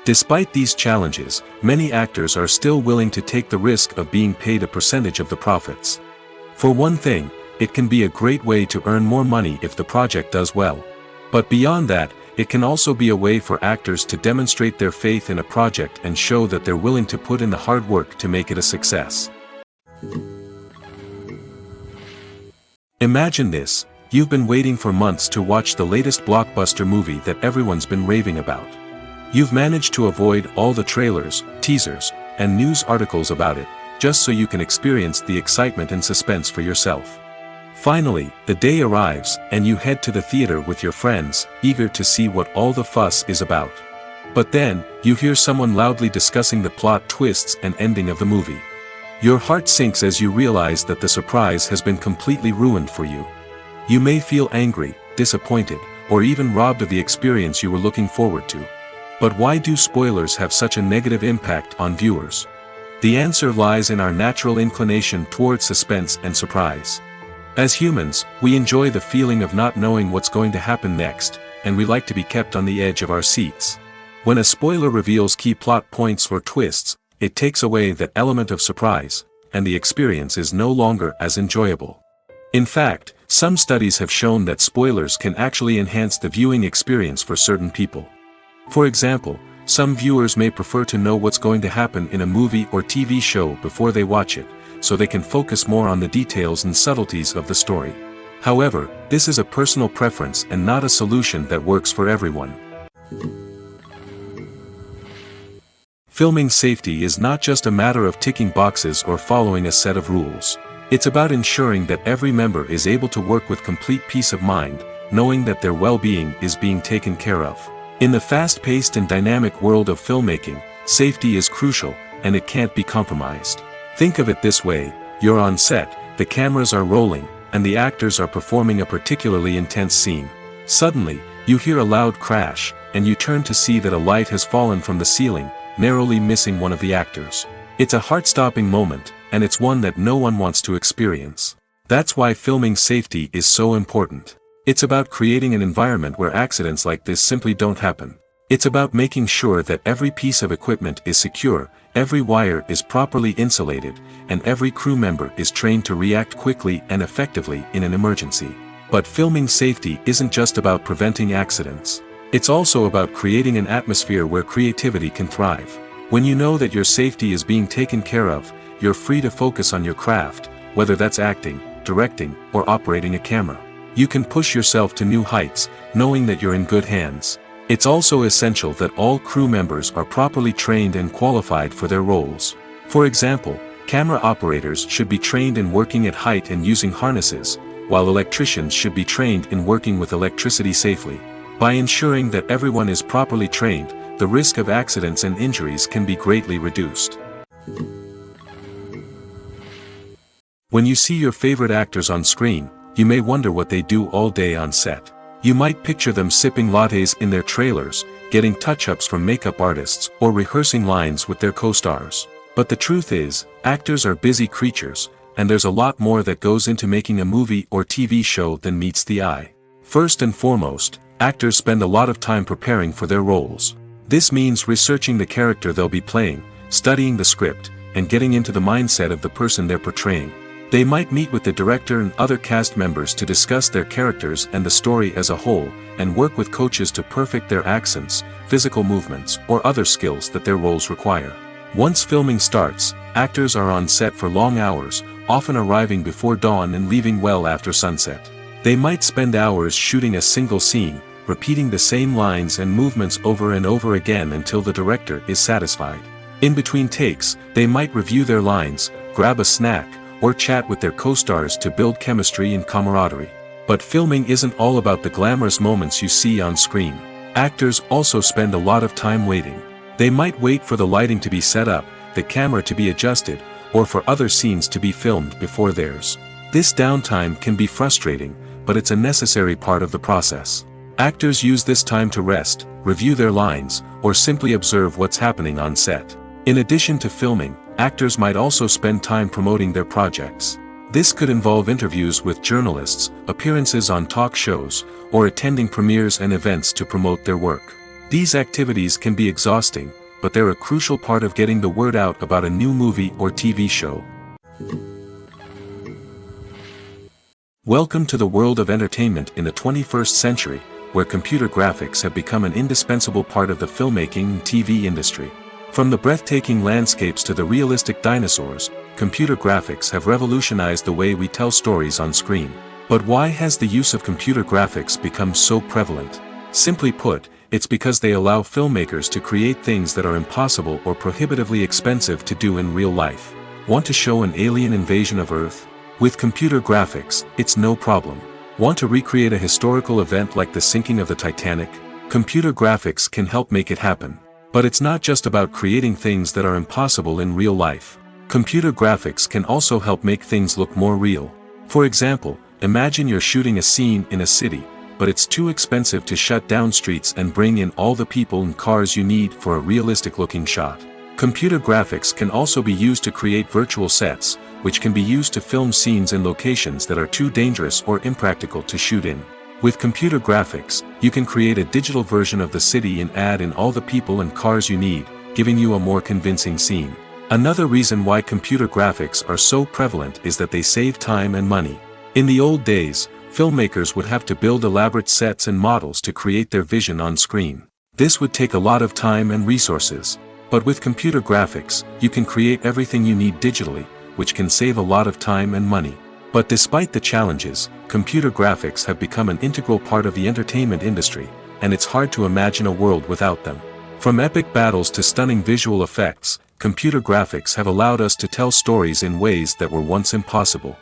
Despite these challenges, many actors are still willing to take the risk of being paid a percentage of the profits. For one thing, it can be a great way to earn more money if the project does well. But beyond that, it can also be a way for actors to demonstrate their faith in a project and show that they're willing to put in the hard work to make it a success. Imagine this. You've been waiting for months to watch the latest blockbuster movie that everyone's been raving about. You've managed to avoid all the trailers, teasers, and news articles about it, just so you can experience the excitement and suspense for yourself. Finally, the day arrives, and you head to the theater with your friends, eager to see what all the fuss is about. But then, you hear someone loudly discussing the plot twists and ending of the movie. Your heart sinks as you realize that the surprise has been completely ruined for you. You may feel angry, disappointed, or even robbed of the experience you were looking forward to. But why do spoilers have such a negative impact on viewers? The answer lies in our natural inclination towards suspense and surprise. As humans, we enjoy the feeling of not knowing what's going to happen next, and we like to be kept on the edge of our seats. When a spoiler reveals key plot points or twists, it takes away that element of surprise, and the experience is no longer as enjoyable. In fact, some studies have shown that spoilers can actually enhance the viewing experience for certain people. For example, some viewers may prefer to know what's going to happen in a movie or TV show before they watch it, so they can focus more on the details and subtleties of the story. However, this is a personal preference and not a solution that works for everyone. Filming safety is not just a matter of ticking boxes or following a set of rules. It's about ensuring that every member is able to work with complete peace of mind, knowing that their well-being is being taken care of. In the fast-paced and dynamic world of filmmaking, safety is crucial, and it can't be compromised. Think of it this way: you're on set, the cameras are rolling, and the actors are performing a particularly intense scene. Suddenly, you hear a loud crash, and you turn to see that a light has fallen from the ceiling, narrowly missing one of the actors. It's a heart-stopping moment, and it's one that no one wants to experience. That's why filming safety is so important. It's about creating an environment where accidents like this simply don't happen. It's about making sure that every piece of equipment is secure, every wire is properly insulated, and every crew member is trained to react quickly and effectively in an emergency. But filming safety isn't just about preventing accidents. It's also about creating an atmosphere where creativity can thrive. When you know that your safety is being taken care of, you're free to focus on your craft, whether that's acting, directing, or operating a camera. You can push yourself to new heights, knowing that you're in good hands. It's also essential that all crew members are properly trained and qualified for their roles. For example, camera operators should be trained in working at height and using harnesses, while electricians should be trained in working with electricity safely. By ensuring that everyone is properly trained, the risk of accidents and injuries can be greatly reduced. When you see your favorite actors on screen, you may wonder what they do all day on set. You might picture them sipping lattes in their trailers, getting touch-ups from makeup artists, or rehearsing lines with their co-stars. But the truth is, actors are busy creatures, and there's a lot more that goes into making a movie or TV show than meets the eye. First and foremost, actors spend a lot of time preparing for their roles. This means researching the character they'll be playing, studying the script, and getting into the mindset of the person they're portraying. They might meet with the director and other cast members to discuss their characters and the story as a whole, and work with coaches to perfect their accents, physical movements, or other skills that their roles require. Once filming starts, actors are on set for long hours, often arriving before dawn and leaving well after sunset. They might spend hours shooting a single scene, repeating the same lines and movements over and over again until the director is satisfied. In between takes, they might review their lines, grab a snack, or chat with their co-stars to build chemistry and camaraderie. But filming isn't all about the glamorous moments you see on screen. Actors also spend a lot of time waiting. They might wait for the lighting to be set up, the camera to be adjusted, or for other scenes to be filmed before theirs. This downtime can be frustrating, but it's a necessary part of the process. Actors use this time to rest, review their lines, or simply observe what's happening on set. In addition to filming, actors might also spend time promoting their projects. This could involve interviews with journalists, appearances on talk shows, or attending premieres and events to promote their work. These activities can be exhausting, but they're a crucial part of getting the word out about a new movie or TV show. Welcome to the world of entertainment in the 21st century, where computer graphics have become an indispensable part of the filmmaking and TV industry. From the breathtaking landscapes to the realistic dinosaurs, computer graphics have revolutionized the way we tell stories on screen. But why has the use of computer graphics become so prevalent? Simply put, it's because they allow filmmakers to create things that are impossible or prohibitively expensive to do in real life. Want to show an alien invasion of Earth? With computer graphics, it's no problem. Want to recreate a historical event like the sinking of the Titanic? Computer graphics can help make it happen. But it's not just about creating things that are impossible in real life. Computer graphics can also help make things look more real. For example, imagine you're shooting a scene in a city, but it's too expensive to shut down streets and bring in all the people and cars you need for a realistic-looking shot. Computer graphics can also be used to create virtual sets, which can be used to film scenes in locations that are too dangerous or impractical to shoot in. With computer graphics, you can create a digital version of the city and add in all the people and cars you need, giving you a more convincing scene. Another reason why computer graphics are so prevalent is that they save time and money. In the old days, filmmakers would have to build elaborate sets and models to create their vision on screen. This would take a lot of time and resources. But with computer graphics, you can create everything you need digitally, which can save a lot of time and money. But despite the challenges, computer graphics have become an integral part of the entertainment industry, and it's hard to imagine a world without them. From epic battles to stunning visual effects, computer graphics have allowed us to tell stories in ways that were once impossible.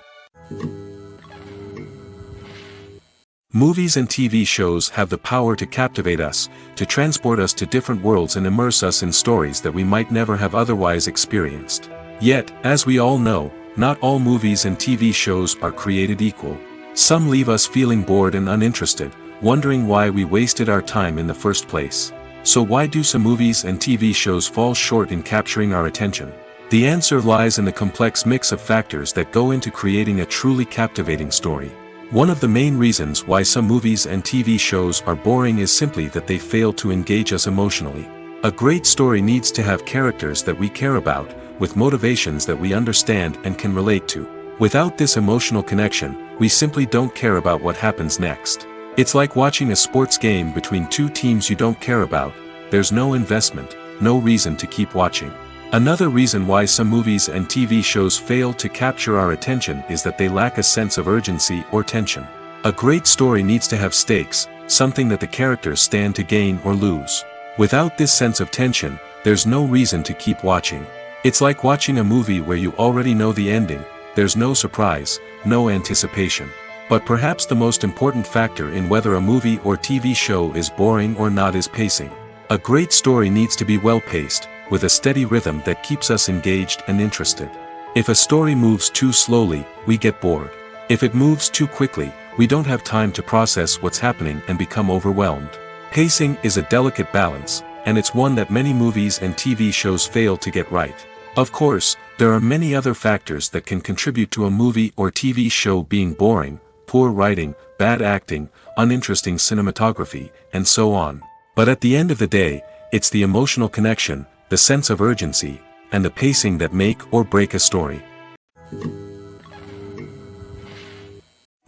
Movies and TV shows have the power to captivate us, to transport us to different worlds and immerse us in stories that we might never have otherwise experienced. Yet, as we all know, not all movies and TV shows are created equal. Some leave us feeling bored and uninterested, wondering why we wasted our time in the first place. So why do some movies and TV shows fall short in capturing our attention? The answer lies in the complex mix of factors that go into creating a truly captivating story. One of the main reasons why some movies and TV shows are boring is simply that they fail to engage us emotionally. A great story needs to have characters that we care about, with motivations that we understand and can relate to. Without this emotional connection, we simply don't care about what happens next. It's like watching a sports game between two teams you don't care about. There's no investment, no reason to keep watching. Another reason why some movies and TV shows fail to capture our attention is that they lack a sense of urgency or tension. A great story needs to have stakes, something that the characters stand to gain or lose. Without this sense of tension, there's no reason to keep watching. It's like watching a movie where you already know the ending. There's no surprise, no anticipation. But perhaps the most important factor in whether a movie or TV show is boring or not is pacing. A great story needs to be well-paced, with a steady rhythm that keeps us engaged and interested. If a story moves too slowly, we get bored. If it moves too quickly, we don't have time to process what's happening and become overwhelmed. Pacing is a delicate balance, and it's one that many movies and TV shows fail to get right. Of course, there are many other factors that can contribute to a movie or TV show being boring: poor writing, bad acting, uninteresting cinematography, and so on. But at the end of the day, it's the emotional connection, the sense of urgency, and the pacing that make or break a story.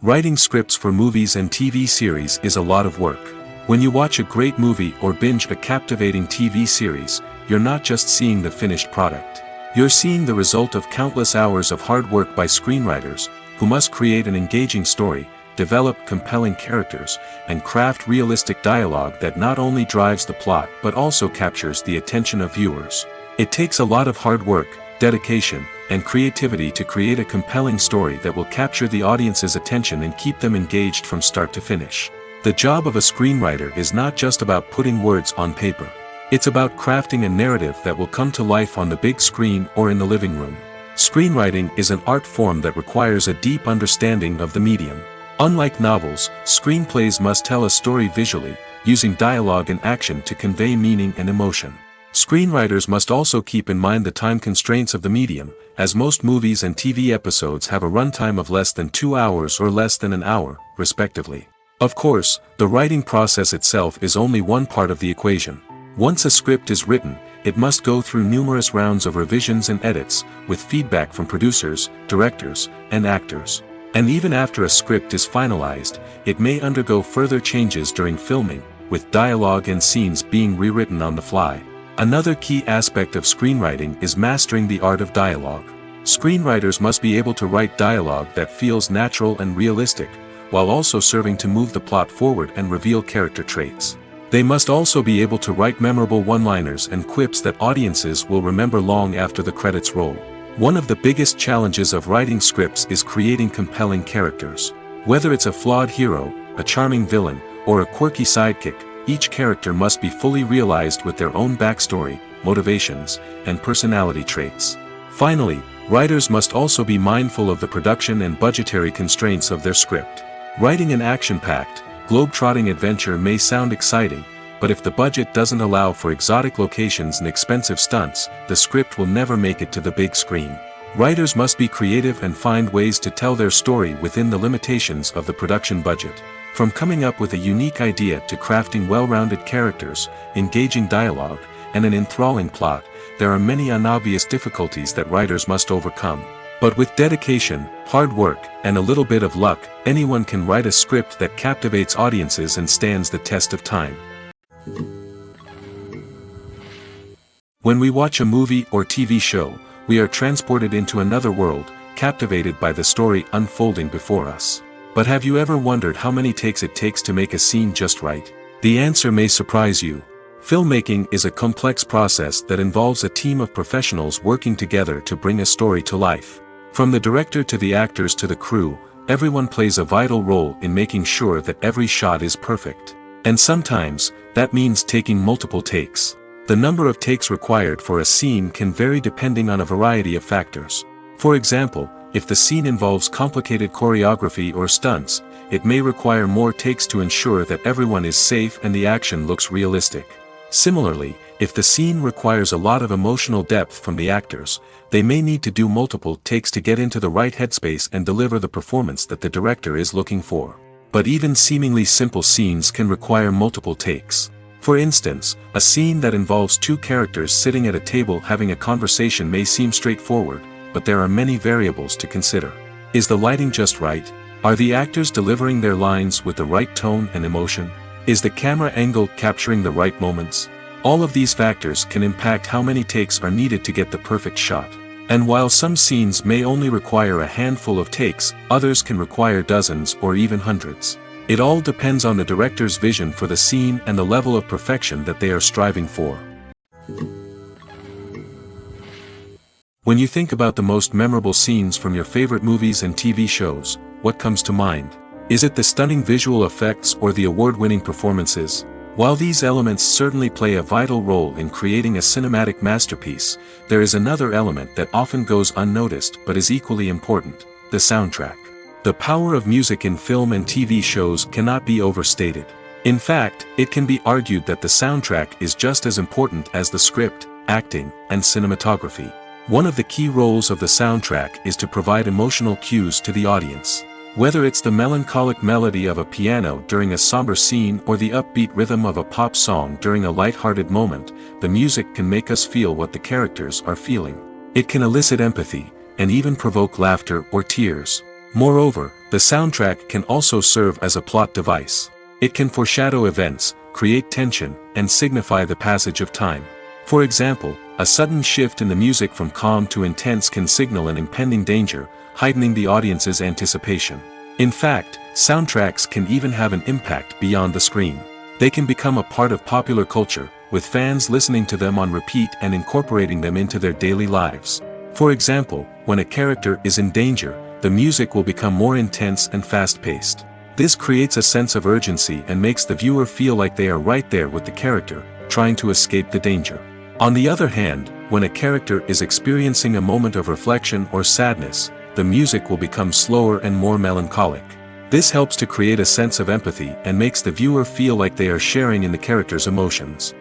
Writing scripts for movies and TV series is a lot of work. When you watch a great movie or binge a captivating TV series, you're not just seeing the finished product. You're seeing the result of countless hours of hard work by screenwriters, who must create an engaging story, develop compelling characters, and craft realistic dialogue that not only drives the plot but also captures the attention of viewers. It takes a lot of hard work, dedication, and creativity to create a compelling story that will capture the audience's attention and keep them engaged from start to finish. The job of a screenwriter is not just about putting words on paper. It's about crafting a narrative that will come to life on the big screen or in the living room. Screenwriting is an art form that requires a deep understanding of the medium. Unlike novels, screenplays must tell a story visually, using dialogue and action to convey meaning and emotion. Screenwriters must also keep in mind the time constraints of the medium, as most movies and TV episodes have a runtime of less than 2 hours or less than an hour, respectively. Of course, the writing process itself is only one part of the equation. Once a script is written, it must go through numerous rounds of revisions and edits, with feedback from producers, directors, and actors. And even after a script is finalized, it may undergo further changes during filming, with dialogue and scenes being rewritten on the fly. Another key aspect of screenwriting is mastering the art of dialogue. Screenwriters must be able to write dialogue that feels natural and realistic, while also serving to move the plot forward and reveal character traits. They must also be able to write memorable one-liners and quips that audiences will remember long after the credits roll. One of the biggest challenges of writing scripts is creating compelling characters. Whether it's a flawed hero, a charming villain, or a quirky sidekick, each character must be fully realized with their own backstory, motivations, and personality traits. Finally, writers must also be mindful of the production and budgetary constraints of their script. Writing an action-packed, globe-trotting adventure may sound exciting, but if the budget doesn't allow for exotic locations and expensive stunts, the script will never make it to the big screen. Writers must be creative and find ways to tell their story within the limitations of the production budget. From coming up with a unique idea to crafting well-rounded characters, engaging dialogue, and an enthralling plot, there are many unobvious difficulties that writers must overcome. But with dedication, hard work, and a little bit of luck, anyone can write a script that captivates audiences and stands the test of time. When we watch a movie or TV show, we are transported into another world, captivated by the story unfolding before us. But have you ever wondered how many takes it takes to make a scene just right? The answer may surprise you. Filmmaking is a complex process that involves a team of professionals working together to bring a story to life. From the director to the actors to the crew, everyone plays a vital role in making sure that every shot is perfect. And sometimes, that means taking multiple takes. The number of takes required for a scene can vary depending on a variety of factors. For example, if the scene involves complicated choreography or stunts, it may require more takes to ensure that everyone is safe and the action looks realistic. Similarly, if the scene requires a lot of emotional depth from the actors, they may need to do multiple takes to get into the right headspace and deliver the performance that the director is looking for. But even seemingly simple scenes can require multiple takes. For instance, a scene that involves two characters sitting at a table having a conversation may seem straightforward, but there are many variables to consider. Is the lighting just right? Are the actors delivering their lines with the right tone and emotion? Is the camera angle capturing the right moments? All of these factors can impact how many takes are needed to get the perfect shot. And while some scenes may only require a handful of takes, others can require dozens or even hundreds. It all depends on the director's vision for the scene and the level of perfection that they are striving for. When you think about the most memorable scenes from your favorite movies and TV shows, what comes to mind? Is it the stunning visual effects or the award-winning performances? While these elements certainly play a vital role in creating a cinematic masterpiece, there is another element that often goes unnoticed but is equally important: the soundtrack. The power of music in film and TV shows cannot be overstated. In fact, it can be argued that the soundtrack is just as important as the script, acting, and cinematography. One of the key roles of the soundtrack is to provide emotional cues to the audience. Whether it's the melancholic melody of a piano during a somber scene or the upbeat rhythm of a pop song during a light-hearted moment, the music can make us feel what the characters are feeling. It can elicit empathy, and even provoke laughter or tears. Moreover, the soundtrack can also serve as a plot device. It can foreshadow events, create tension, and signify the passage of time. For example, a sudden shift in the music from calm to intense can signal an impending danger, heightening the audience's anticipation. In fact, soundtracks can even have an impact beyond the screen. They can become a part of popular culture, with fans listening to them on repeat and incorporating them into their daily lives. For example, when a character is in danger, the music will become more intense and fast-paced. This creates a sense of urgency and makes the viewer feel like they are right there with the character, trying to escape the danger. On the other hand, when a character is experiencing a moment of reflection or sadness, the music will become slower and more melancholic. This helps to create a sense of empathy and makes the viewer feel like they are sharing in the character's emotions.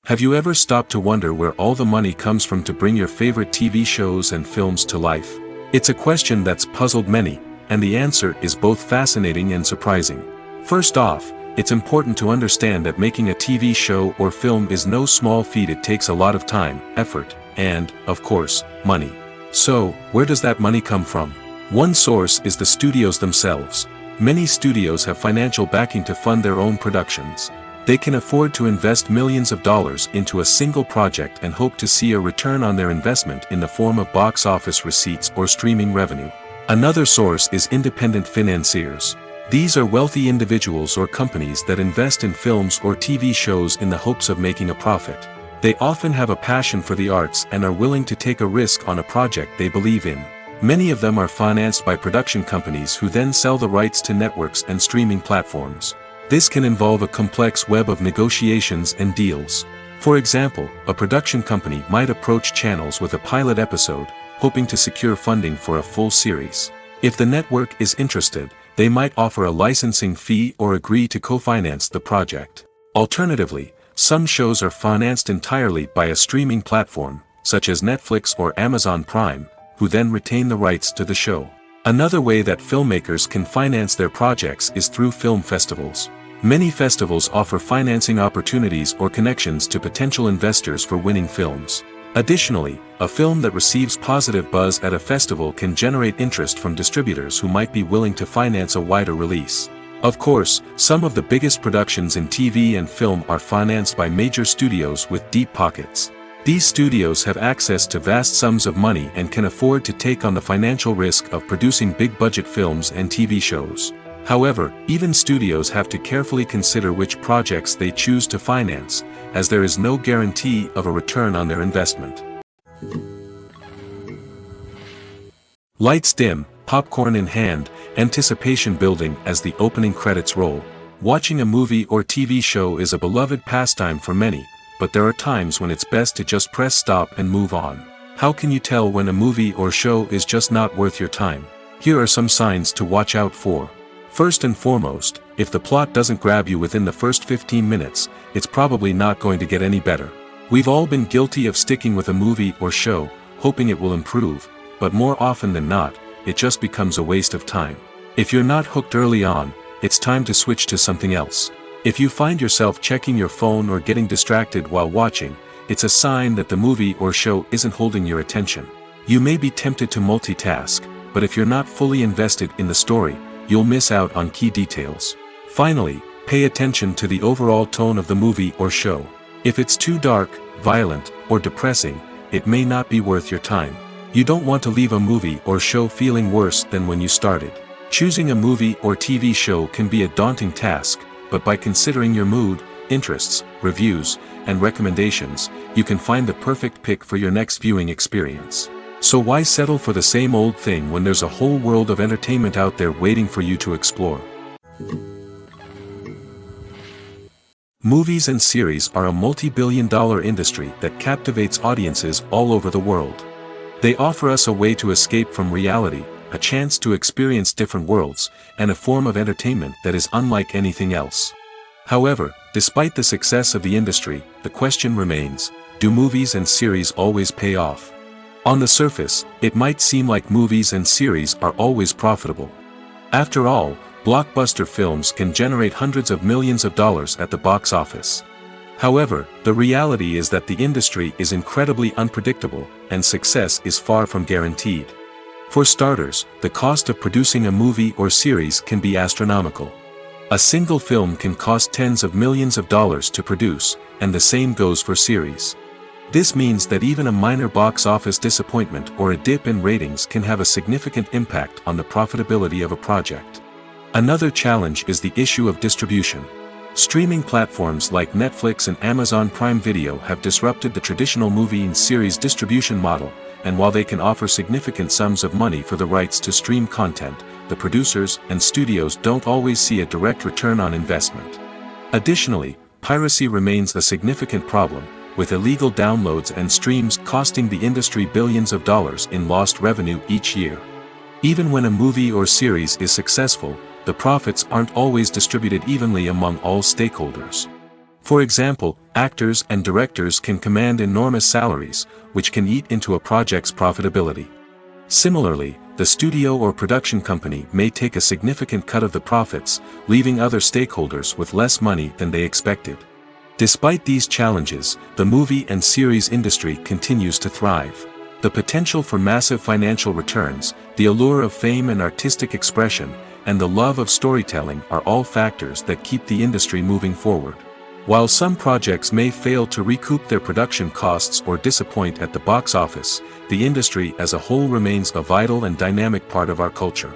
Have you ever stopped to wonder where all the money comes from to bring your favorite TV shows and films to life? It's a question that's puzzled many, and the answer is both fascinating and surprising. First off, it's important to understand that making a TV show or film is no small feat. It takes a lot of time, effort, and, of course, money. So, where does that money come from? One source is the studios themselves. Many studios have financial backing to fund their own productions. They can afford to invest millions of dollars into a single project and hope to see a return on their investment in the form of box office receipts or streaming revenue. Another source is independent financiers. These are wealthy individuals or companies that invest in films or TV shows in the hopes of making a profit. They often have a passion for the arts and are willing to take a risk on a project they believe in. Many of them are financed by production companies who then sell the rights to networks and streaming platforms. This can involve a complex web of negotiations and deals. For example, a production company might approach channels with a pilot episode, hoping to secure funding for a full series. If the network is interested, they might offer a licensing fee or agree to co-finance the project. Alternatively, some shows are financed entirely by a streaming platform, such as Netflix or Amazon Prime, who then retain the rights to the show. Another way that filmmakers can finance their projects is through film festivals. Many festivals offer financing opportunities or connections to potential investors for winning films. Additionally, a film that receives positive buzz at a festival can generate interest from distributors who might be willing to finance a wider release. Of course, some of the biggest productions in TV and film are financed by major studios with deep pockets. These studios have access to vast sums of money and can afford to take on the financial risk of producing big-budget films and TV shows. However, even studios have to carefully consider which projects they choose to finance, as there is no guarantee of a return on their investment. Lights dim, popcorn in hand, anticipation building as the opening credits roll. Watching a movie or TV show is a beloved pastime for many, but there are times when it's best to just press stop and move on. How can you tell when a movie or show is just not worth your time? Here are some signs to watch out for. First and foremost, If the plot doesn't grab you within the first 15 minutes, it's probably not going to get any better. We've all been guilty of sticking with a movie or show, hoping it will improve, but more often than not, it just becomes a waste of time. If you're not hooked early on, it's time to switch to something else. If you find yourself checking your phone or getting distracted while watching, it's a sign that the movie or show isn't holding your attention. You may be tempted to multitask, but if you're not fully invested in the story, you'll miss out on key details. Finally, pay attention to the overall tone of the movie or show. If it's too dark, violent, or depressing, it may not be worth your time. You don't want to leave a movie or show feeling worse than when you started. Choosing a movie or TV show can be a daunting task, but by considering your mood, interests, reviews, and recommendations, you can find the perfect pick for your next viewing experience. So why settle for the same old thing when there's a whole world of entertainment out there waiting for you to explore? Movies and series are a multi-billion-dollar industry that captivates audiences all over the world. They offer us a way to escape from reality, a chance to experience different worlds, and a form of entertainment that is unlike anything else. However, despite the success of the industry, the question remains, do movies and series always pay off? On the surface, it might seem like movies and series are always profitable. After all, blockbuster films can generate hundreds of millions of dollars at the box office. However, the reality is that the industry is incredibly unpredictable, and success is far from guaranteed. For starters, the cost of producing a movie or series can be astronomical. A single film can cost tens of millions of dollars to produce, and the same goes for series. This means that even a minor box office disappointment or a dip in ratings can have a significant impact on the profitability of a project. Another challenge is the issue of distribution. Streaming platforms like Netflix and Amazon Prime Video have disrupted the traditional movie and series distribution model, and while they can offer significant sums of money for the rights to stream content, the producers and studios don't always see a direct return on investment. Additionally, piracy remains a significant problem, with illegal downloads and streams costing the industry billions of dollars in lost revenue each year. Even when a movie or series is successful, the profits aren't always distributed evenly among all stakeholders. For example, actors and directors can command enormous salaries, which can eat into a project's profitability. Similarly, the studio or production company may take a significant cut of the profits, leaving other stakeholders with less money than they expected. Despite these challenges, the movie and series industry continues to thrive. The potential for massive financial returns, the allure of fame and artistic expression, and the love of storytelling are all factors that keep the industry moving forward. While some projects may fail to recoup their production costs or disappoint at the box office, the industry as a whole remains a vital and dynamic part of our culture.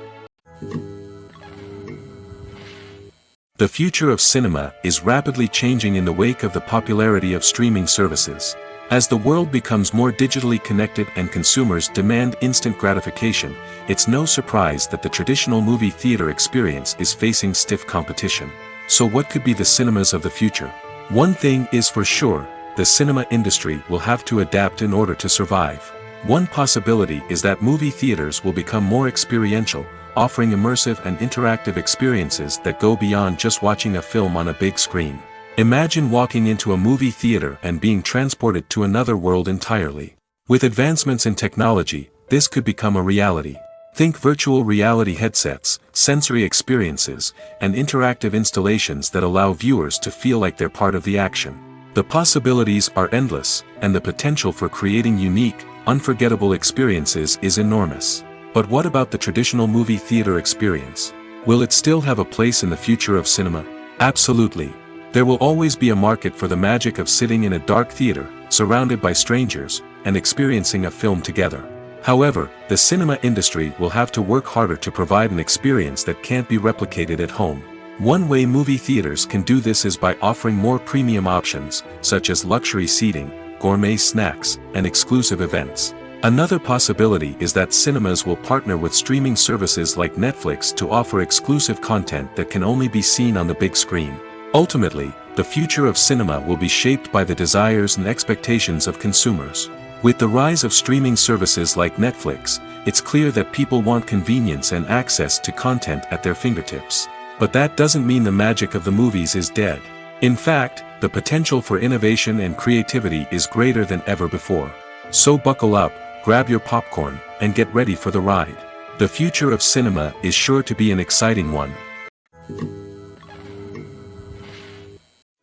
The future of cinema is rapidly changing in the wake of the popularity of streaming services. As the world becomes more digitally connected and consumers demand instant gratification, it's no surprise that the traditional movie theater experience is facing stiff competition. So what could be the cinemas of the future? One thing is for sure, the cinema industry will have to adapt in order to survive. One possibility is that movie theaters will become more experiential, offering immersive and interactive experiences that go beyond just watching a film on a big screen. Imagine walking into a movie theater and being transported to another world entirely. With advancements in technology, this could become a reality. Think virtual reality headsets, sensory experiences, and interactive installations that allow viewers to feel like they're part of the action. The possibilities are endless, and the potential for creating unique, unforgettable experiences is enormous. But what about the traditional movie theater experience? Will it still have a place in the future of cinema? Absolutely. There will always be a market for the magic of sitting in a dark theater, surrounded by strangers, and experiencing a film together. However, the cinema industry will have to work harder to provide an experience that can't be replicated at home. One way movie theaters can do this is by offering more premium options, such as luxury seating, gourmet snacks, and exclusive events. Another possibility is that cinemas will partner with streaming services like Netflix to offer exclusive content that can only be seen on the big screen. Ultimately, the future of cinema will be shaped by the desires and expectations of consumers. With the rise of streaming services like Netflix, it's clear that people want convenience and access to content at their fingertips. But that doesn't mean the magic of the movies is dead. In fact, the potential for innovation and creativity is greater than ever before. So buckle up, grab your popcorn, and get ready for the ride. The future of cinema is sure to be an exciting one.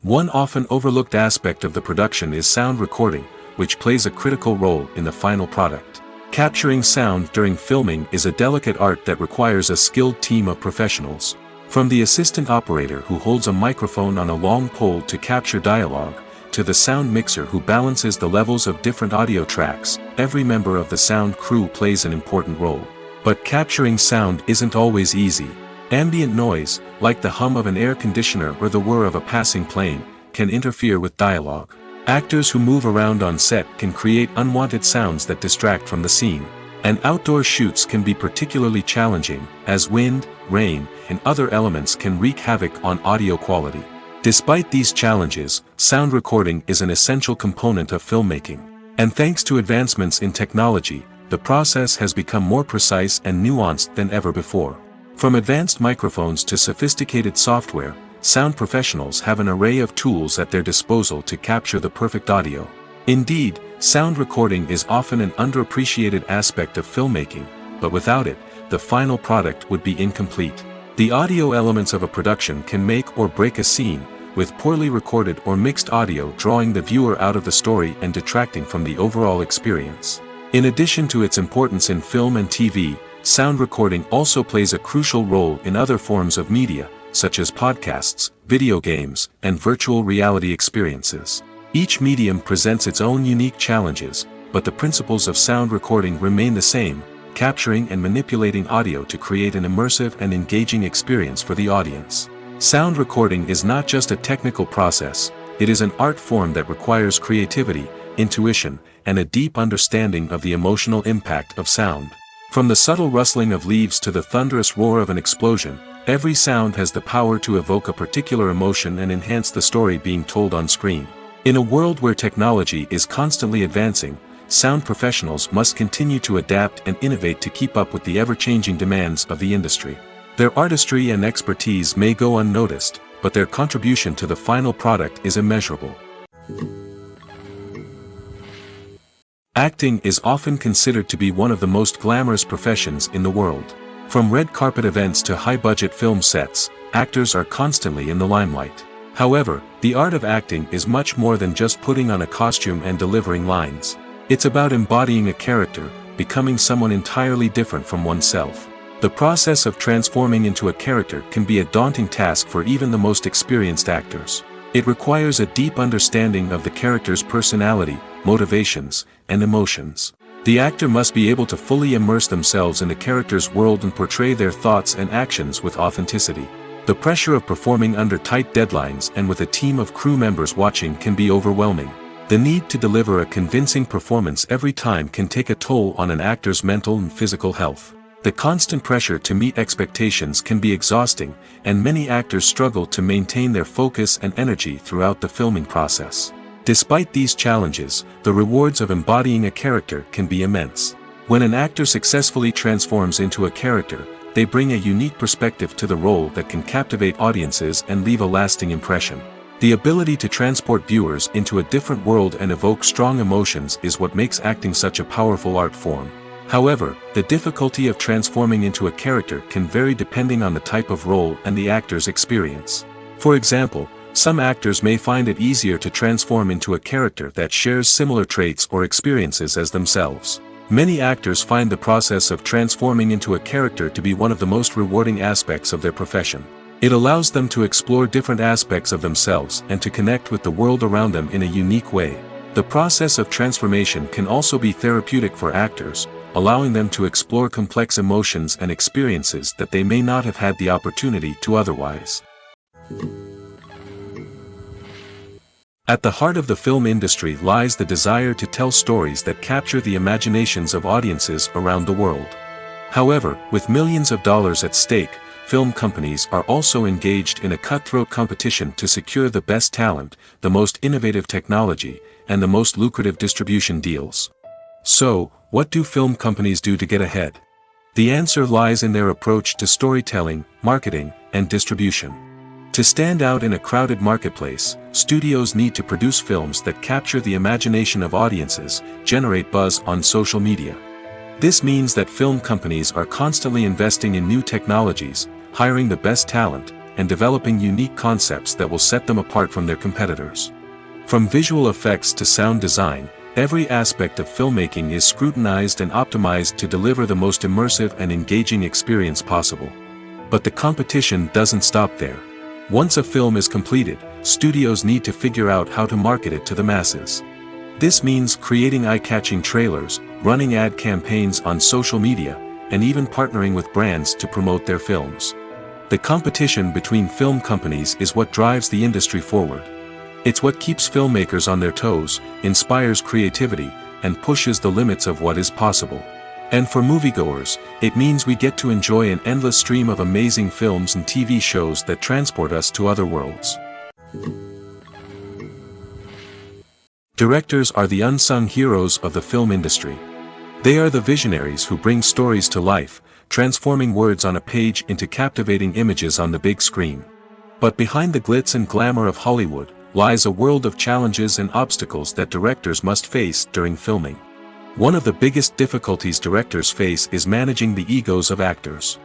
One often overlooked aspect of the production is sound recording, which plays a critical role in the final product. Capturing sound during filming is a delicate art that requires a skilled team of professionals. From the assistant operator who holds a microphone on a long pole to capture dialogue, to the sound mixer who balances the levels of different audio tracks, every member of the sound crew plays an important role. But capturing sound isn't always easy. Ambient noise, like the hum of an air conditioner or the whir of a passing plane, can interfere with dialogue. Actors who move around on set can create unwanted sounds that distract from the scene. And outdoor shoots can be particularly challenging, as wind, rain, and other elements can wreak havoc on audio quality. Despite these challenges, sound recording is an essential component of filmmaking. And thanks to advancements in technology, the process has become more precise and nuanced than ever before. From advanced microphones to sophisticated software, sound professionals have an array of tools at their disposal to capture the perfect audio. Indeed, sound recording is often an underappreciated aspect of filmmaking, but without it, the final product would be incomplete. The audio elements of a production can make or break a scene, with poorly recorded or mixed audio drawing the viewer out of the story and detracting from the overall experience. In addition to its importance in film and TV, sound recording also plays a crucial role in other forms of media, such as podcasts, video games, and virtual reality experiences. Each medium presents its own unique challenges, but the principles of sound recording remain the same, capturing and manipulating audio to create an immersive and engaging experience for the audience. Sound recording is not just a technical process, it is an art form that requires creativity, intuition, and a deep understanding of the emotional impact of sound. From the subtle rustling of leaves to the thunderous roar of an explosion, every sound has the power to evoke a particular emotion and enhance the story being told on screen. In a world where technology is constantly advancing, sound professionals must continue to adapt and innovate to keep up with the ever-changing demands of the industry. Their artistry and expertise may go unnoticed, but their contribution to the final product is immeasurable. Acting is often considered to be one of the most glamorous professions in the world. From red carpet events to high-budget film sets, actors are constantly in the limelight. However, the art of acting is much more than just putting on a costume and delivering lines. It's about embodying a character, becoming someone entirely different from oneself. The process of transforming into a character can be a daunting task for even the most experienced actors. It requires a deep understanding of the character's personality, motivations, and emotions. The actor must be able to fully immerse themselves in the character's world and portray their thoughts and actions with authenticity. The pressure of performing under tight deadlines and with a team of crew members watching can be overwhelming. The need to deliver a convincing performance every time can take a toll on an actor's mental and physical health. The constant pressure to meet expectations can be exhausting, and many actors struggle to maintain their focus and energy throughout the filming process. Despite these challenges, the rewards of embodying a character can be immense. When an actor successfully transforms into a character, they bring a unique perspective to the role that can captivate audiences and leave a lasting impression. The ability to transport viewers into a different world and evoke strong emotions is what makes acting such a powerful art form. However, the difficulty of transforming into a character can vary depending on the type of role and the actor's experience. For example, some actors may find it easier to transform into a character that shares similar traits or experiences as themselves. Many actors find the process of transforming into a character to be one of the most rewarding aspects of their profession. It allows them to explore different aspects of themselves and to connect with the world around them in a unique way. The process of transformation can also be therapeutic for actors, allowing them to explore complex emotions and experiences that they may not have had the opportunity to otherwise. At the heart of the film industry lies the desire to tell stories that capture the imaginations of audiences around the world. However, with millions of dollars at stake, film companies are also engaged in a cutthroat competition to secure the best talent, the most innovative technology, and the most lucrative distribution deals. So, what do film companies do to get ahead? The answer lies in their approach to storytelling, marketing, and distribution. To stand out in a crowded marketplace, studios need to produce films that capture the imagination of audiences, generate buzz on social media. This means that film companies are constantly investing in new technologies, hiring the best talent, and developing unique concepts that will set them apart from their competitors. From visual effects to sound design, every aspect of filmmaking is scrutinized and optimized to deliver the most immersive and engaging experience possible. But the competition doesn't stop there. Once a film is completed, studios need to figure out how to market it to the masses. This means creating eye-catching trailers, running ad campaigns on social media, and even partnering with brands to promote their films. The competition between film companies is what drives the industry forward. It's what keeps filmmakers on their toes, inspires creativity, and pushes the limits of what is possible. And for moviegoers, it means we get to enjoy an endless stream of amazing films and TV shows that transport us to other worlds. Directors are the unsung heroes of the film industry. They are the visionaries who bring stories to life, transforming words on a page into captivating images on the big screen. But behind the glitz and glamour of Hollywood, lies a world of challenges and obstacles that directors must face during filming. One of the biggest difficulties directors face is managing the egos of actors.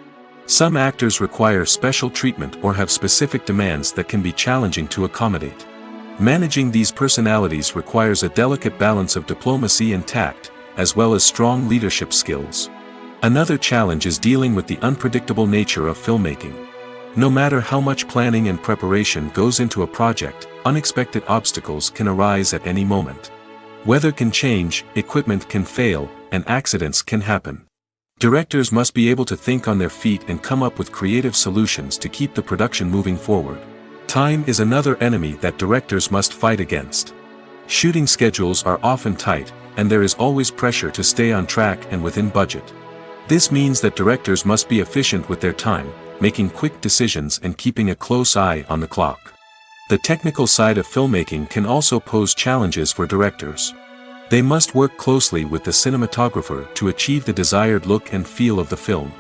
Some actors require special treatment or have specific demands that can be challenging to accommodate. Managing these personalities requires a delicate balance of diplomacy and tact, as well as strong leadership skills. Another challenge is dealing with the unpredictable nature of filmmaking. No matter how much planning and preparation goes into a project, unexpected obstacles can arise at any moment. Weather can change, equipment can fail, and accidents can happen. Directors must be able to think on their feet and come up with creative solutions to keep the production moving forward. Time is another enemy that directors must fight against. Shooting schedules are often tight, and there is always pressure to stay on track and within budget. This means that directors must be efficient with their time, making quick decisions and keeping a close eye on the clock. The technical side of filmmaking can also pose challenges for directors. They must work closely with the cinematographer to achieve the desired look and feel of the film.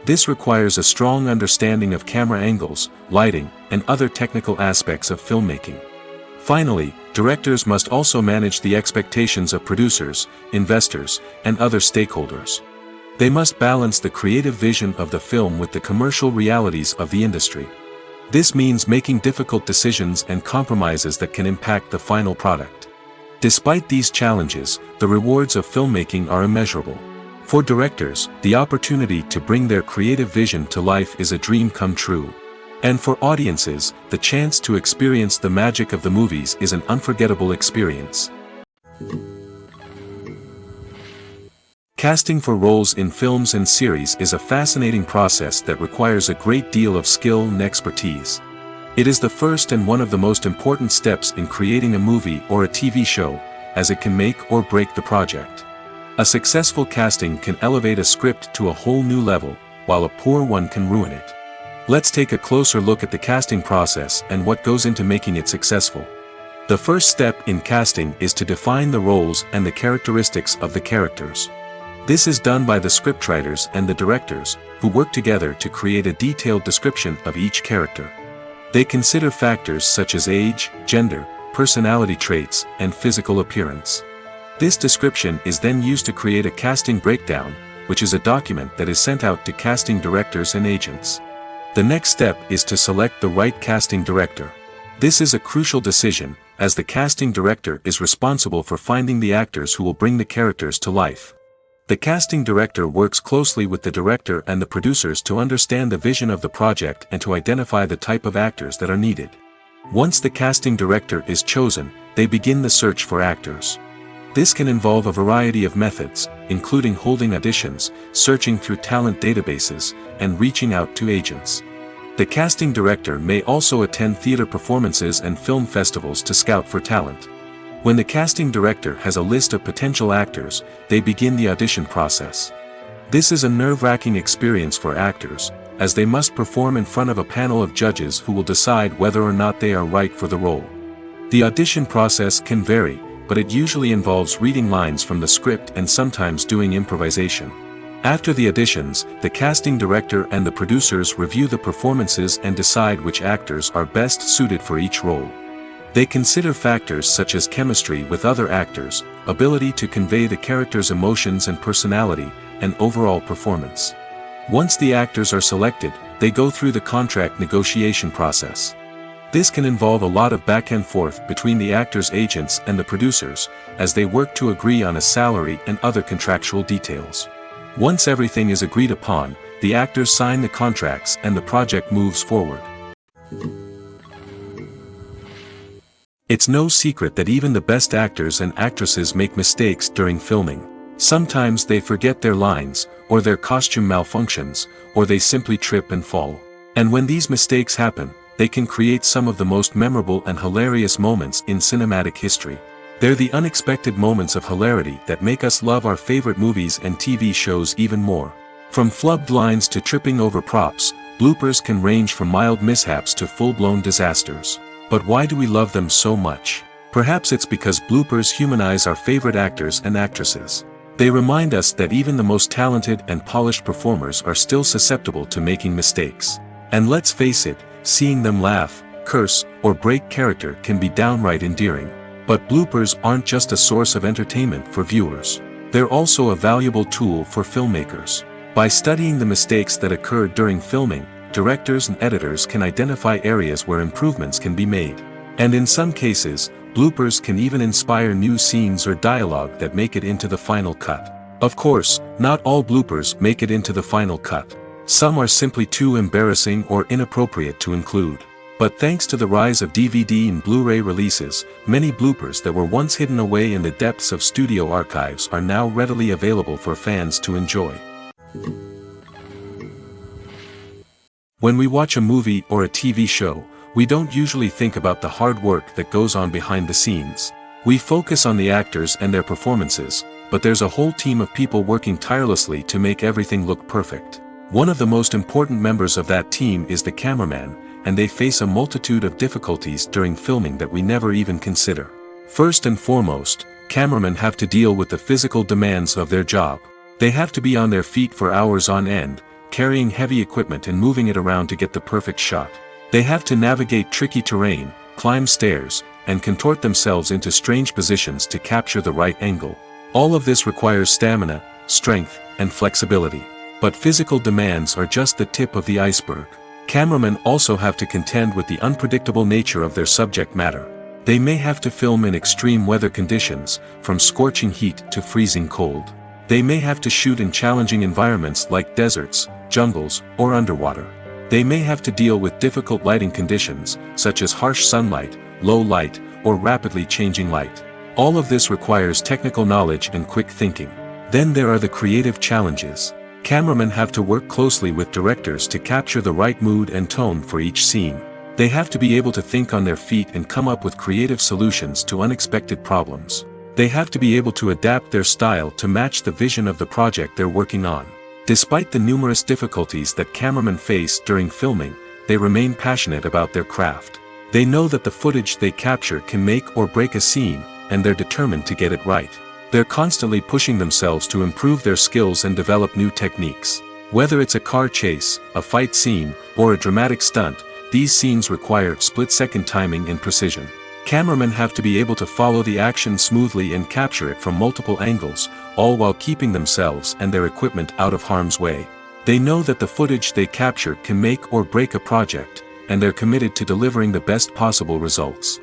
This requires a strong understanding of camera angles, lighting, and other technical aspects of filmmaking. Finally, directors must also manage the expectations of producers, investors, and other stakeholders. They must balance the creative vision of the film with the commercial realities of the industry. This means making difficult decisions and compromises that can impact the final product. Despite these challenges, the rewards of filmmaking are immeasurable. For directors, the opportunity to bring their creative vision to life is a dream come true. And for audiences, the chance to experience the magic of the movies is an unforgettable experience. Casting for roles in films and series is a fascinating process that requires a great deal of skill and expertise. It is the first and one of the most important steps in creating a movie or a TV show, as it can make or break the project. A successful casting can elevate a script to a whole new level, while a poor one can ruin it. Let's take a closer look at the casting process and what goes into making it successful. The first step in casting is to define the roles and the characteristics of the characters. This is done by the scriptwriters and the directors, who work together to create a detailed description of each character. They consider factors such as age, gender, personality traits, and physical appearance. This description is then used to create a casting breakdown, which is a document that is sent out to casting directors and agents. The next step is to select the right casting director. This is a crucial decision, as the casting director is responsible for finding the actors who will bring the characters to life. The casting director works closely with the director and the producers to understand the vision of the project and to identify the type of actors that are needed. Once the casting director is chosen, they begin the search for actors. This can involve a variety of methods, including holding auditions, searching through talent databases, and reaching out to agents. The casting director may also attend theater performances and film festivals to scout for talent. When the casting director has a list of potential actors, they begin the audition process. This is a nerve-wracking experience for actors, as they must perform in front of a panel of judges who will decide whether or not they are right for the role. The audition process can vary, but it usually involves reading lines from the script and sometimes doing improvisation. After the auditions, the casting director and the producers review the performances and decide which actors are best suited for each role. They consider factors such as chemistry with other actors, ability to convey the character's emotions and personality, and overall performance. Once the actors are selected, they go through the contract negotiation process. This can involve a lot of back and forth between the actors' agents and the producers, as they work to agree on a salary and other contractual details. Once everything is agreed upon, the actors sign the contracts and the project moves forward. It's no secret that even the best actors and actresses make mistakes during filming. Sometimes they forget their lines, or their costume malfunctions, or they simply trip and fall. And when these mistakes happen, they can create some of the most memorable and hilarious moments in cinematic history. They're the unexpected moments of hilarity that make us love our favorite movies and TV shows even more. From flubbed lines to tripping over props, bloopers can range from mild mishaps to full-blown disasters. But why do we love them so much? Perhaps it's because bloopers humanize our favorite actors and actresses. They remind us that even the most talented and polished performers are still susceptible to making mistakes. And let's face it, seeing them laugh, curse, or break character can be downright endearing. But bloopers aren't just a source of entertainment for viewers. They're also a valuable tool for filmmakers. By studying the mistakes that occurred during filming, directors and editors can identify areas where improvements can be made. And in some cases, bloopers can even inspire new scenes or dialogue that make it into the final cut. Of course, not all bloopers make it into the final cut. Some are simply too embarrassing or inappropriate to include. But thanks to the rise of DVD and Blu-ray releases, many bloopers that were once hidden away in the depths of studio archives are now readily available for fans to enjoy. When we watch a movie or a TV show, we don't usually think about the hard work that goes on behind the scenes. We focus on the actors and their performances, but there's a whole team of people working tirelessly to make everything look perfect. One of the most important members of that team is the cameraman, and they face a multitude of difficulties during filming that we never even consider. First and foremost, cameramen have to deal with the physical demands of their job. They have to be on their feet for hours on end, carrying heavy equipment and moving it around to get the perfect shot. They have to navigate tricky terrain, climb stairs, and contort themselves into strange positions to capture the right angle. All of this requires stamina, strength, and flexibility. But physical demands are just the tip of the iceberg. Cameramen also have to contend with the unpredictable nature of their subject matter. They may have to film in extreme weather conditions, from scorching heat to freezing cold. They may have to shoot in challenging environments like deserts, jungles, or underwater. They may have to deal with difficult lighting conditions, such as harsh sunlight, low light, or rapidly changing light. All of this requires technical knowledge and quick thinking. Then there are the creative challenges. Cameramen have to work closely with directors to capture the right mood and tone for each scene. They have to be able to think on their feet and come up with creative solutions to unexpected problems. They have to be able to adapt their style to match the vision of the project they're working on. Despite the numerous difficulties that cameramen face during filming, they remain passionate about their craft. They know that the footage they capture can make or break a scene, and they're determined to get it right. They're constantly pushing themselves to improve their skills and develop new techniques. Whether it's a car chase, a fight scene, or a dramatic stunt, these scenes require split-second timing and precision. Cameramen have to be able to follow the action smoothly and capture it from multiple angles, all while keeping themselves and their equipment out of harm's way. They know that the footage they capture can make or break a project, and they're committed to delivering the best possible results.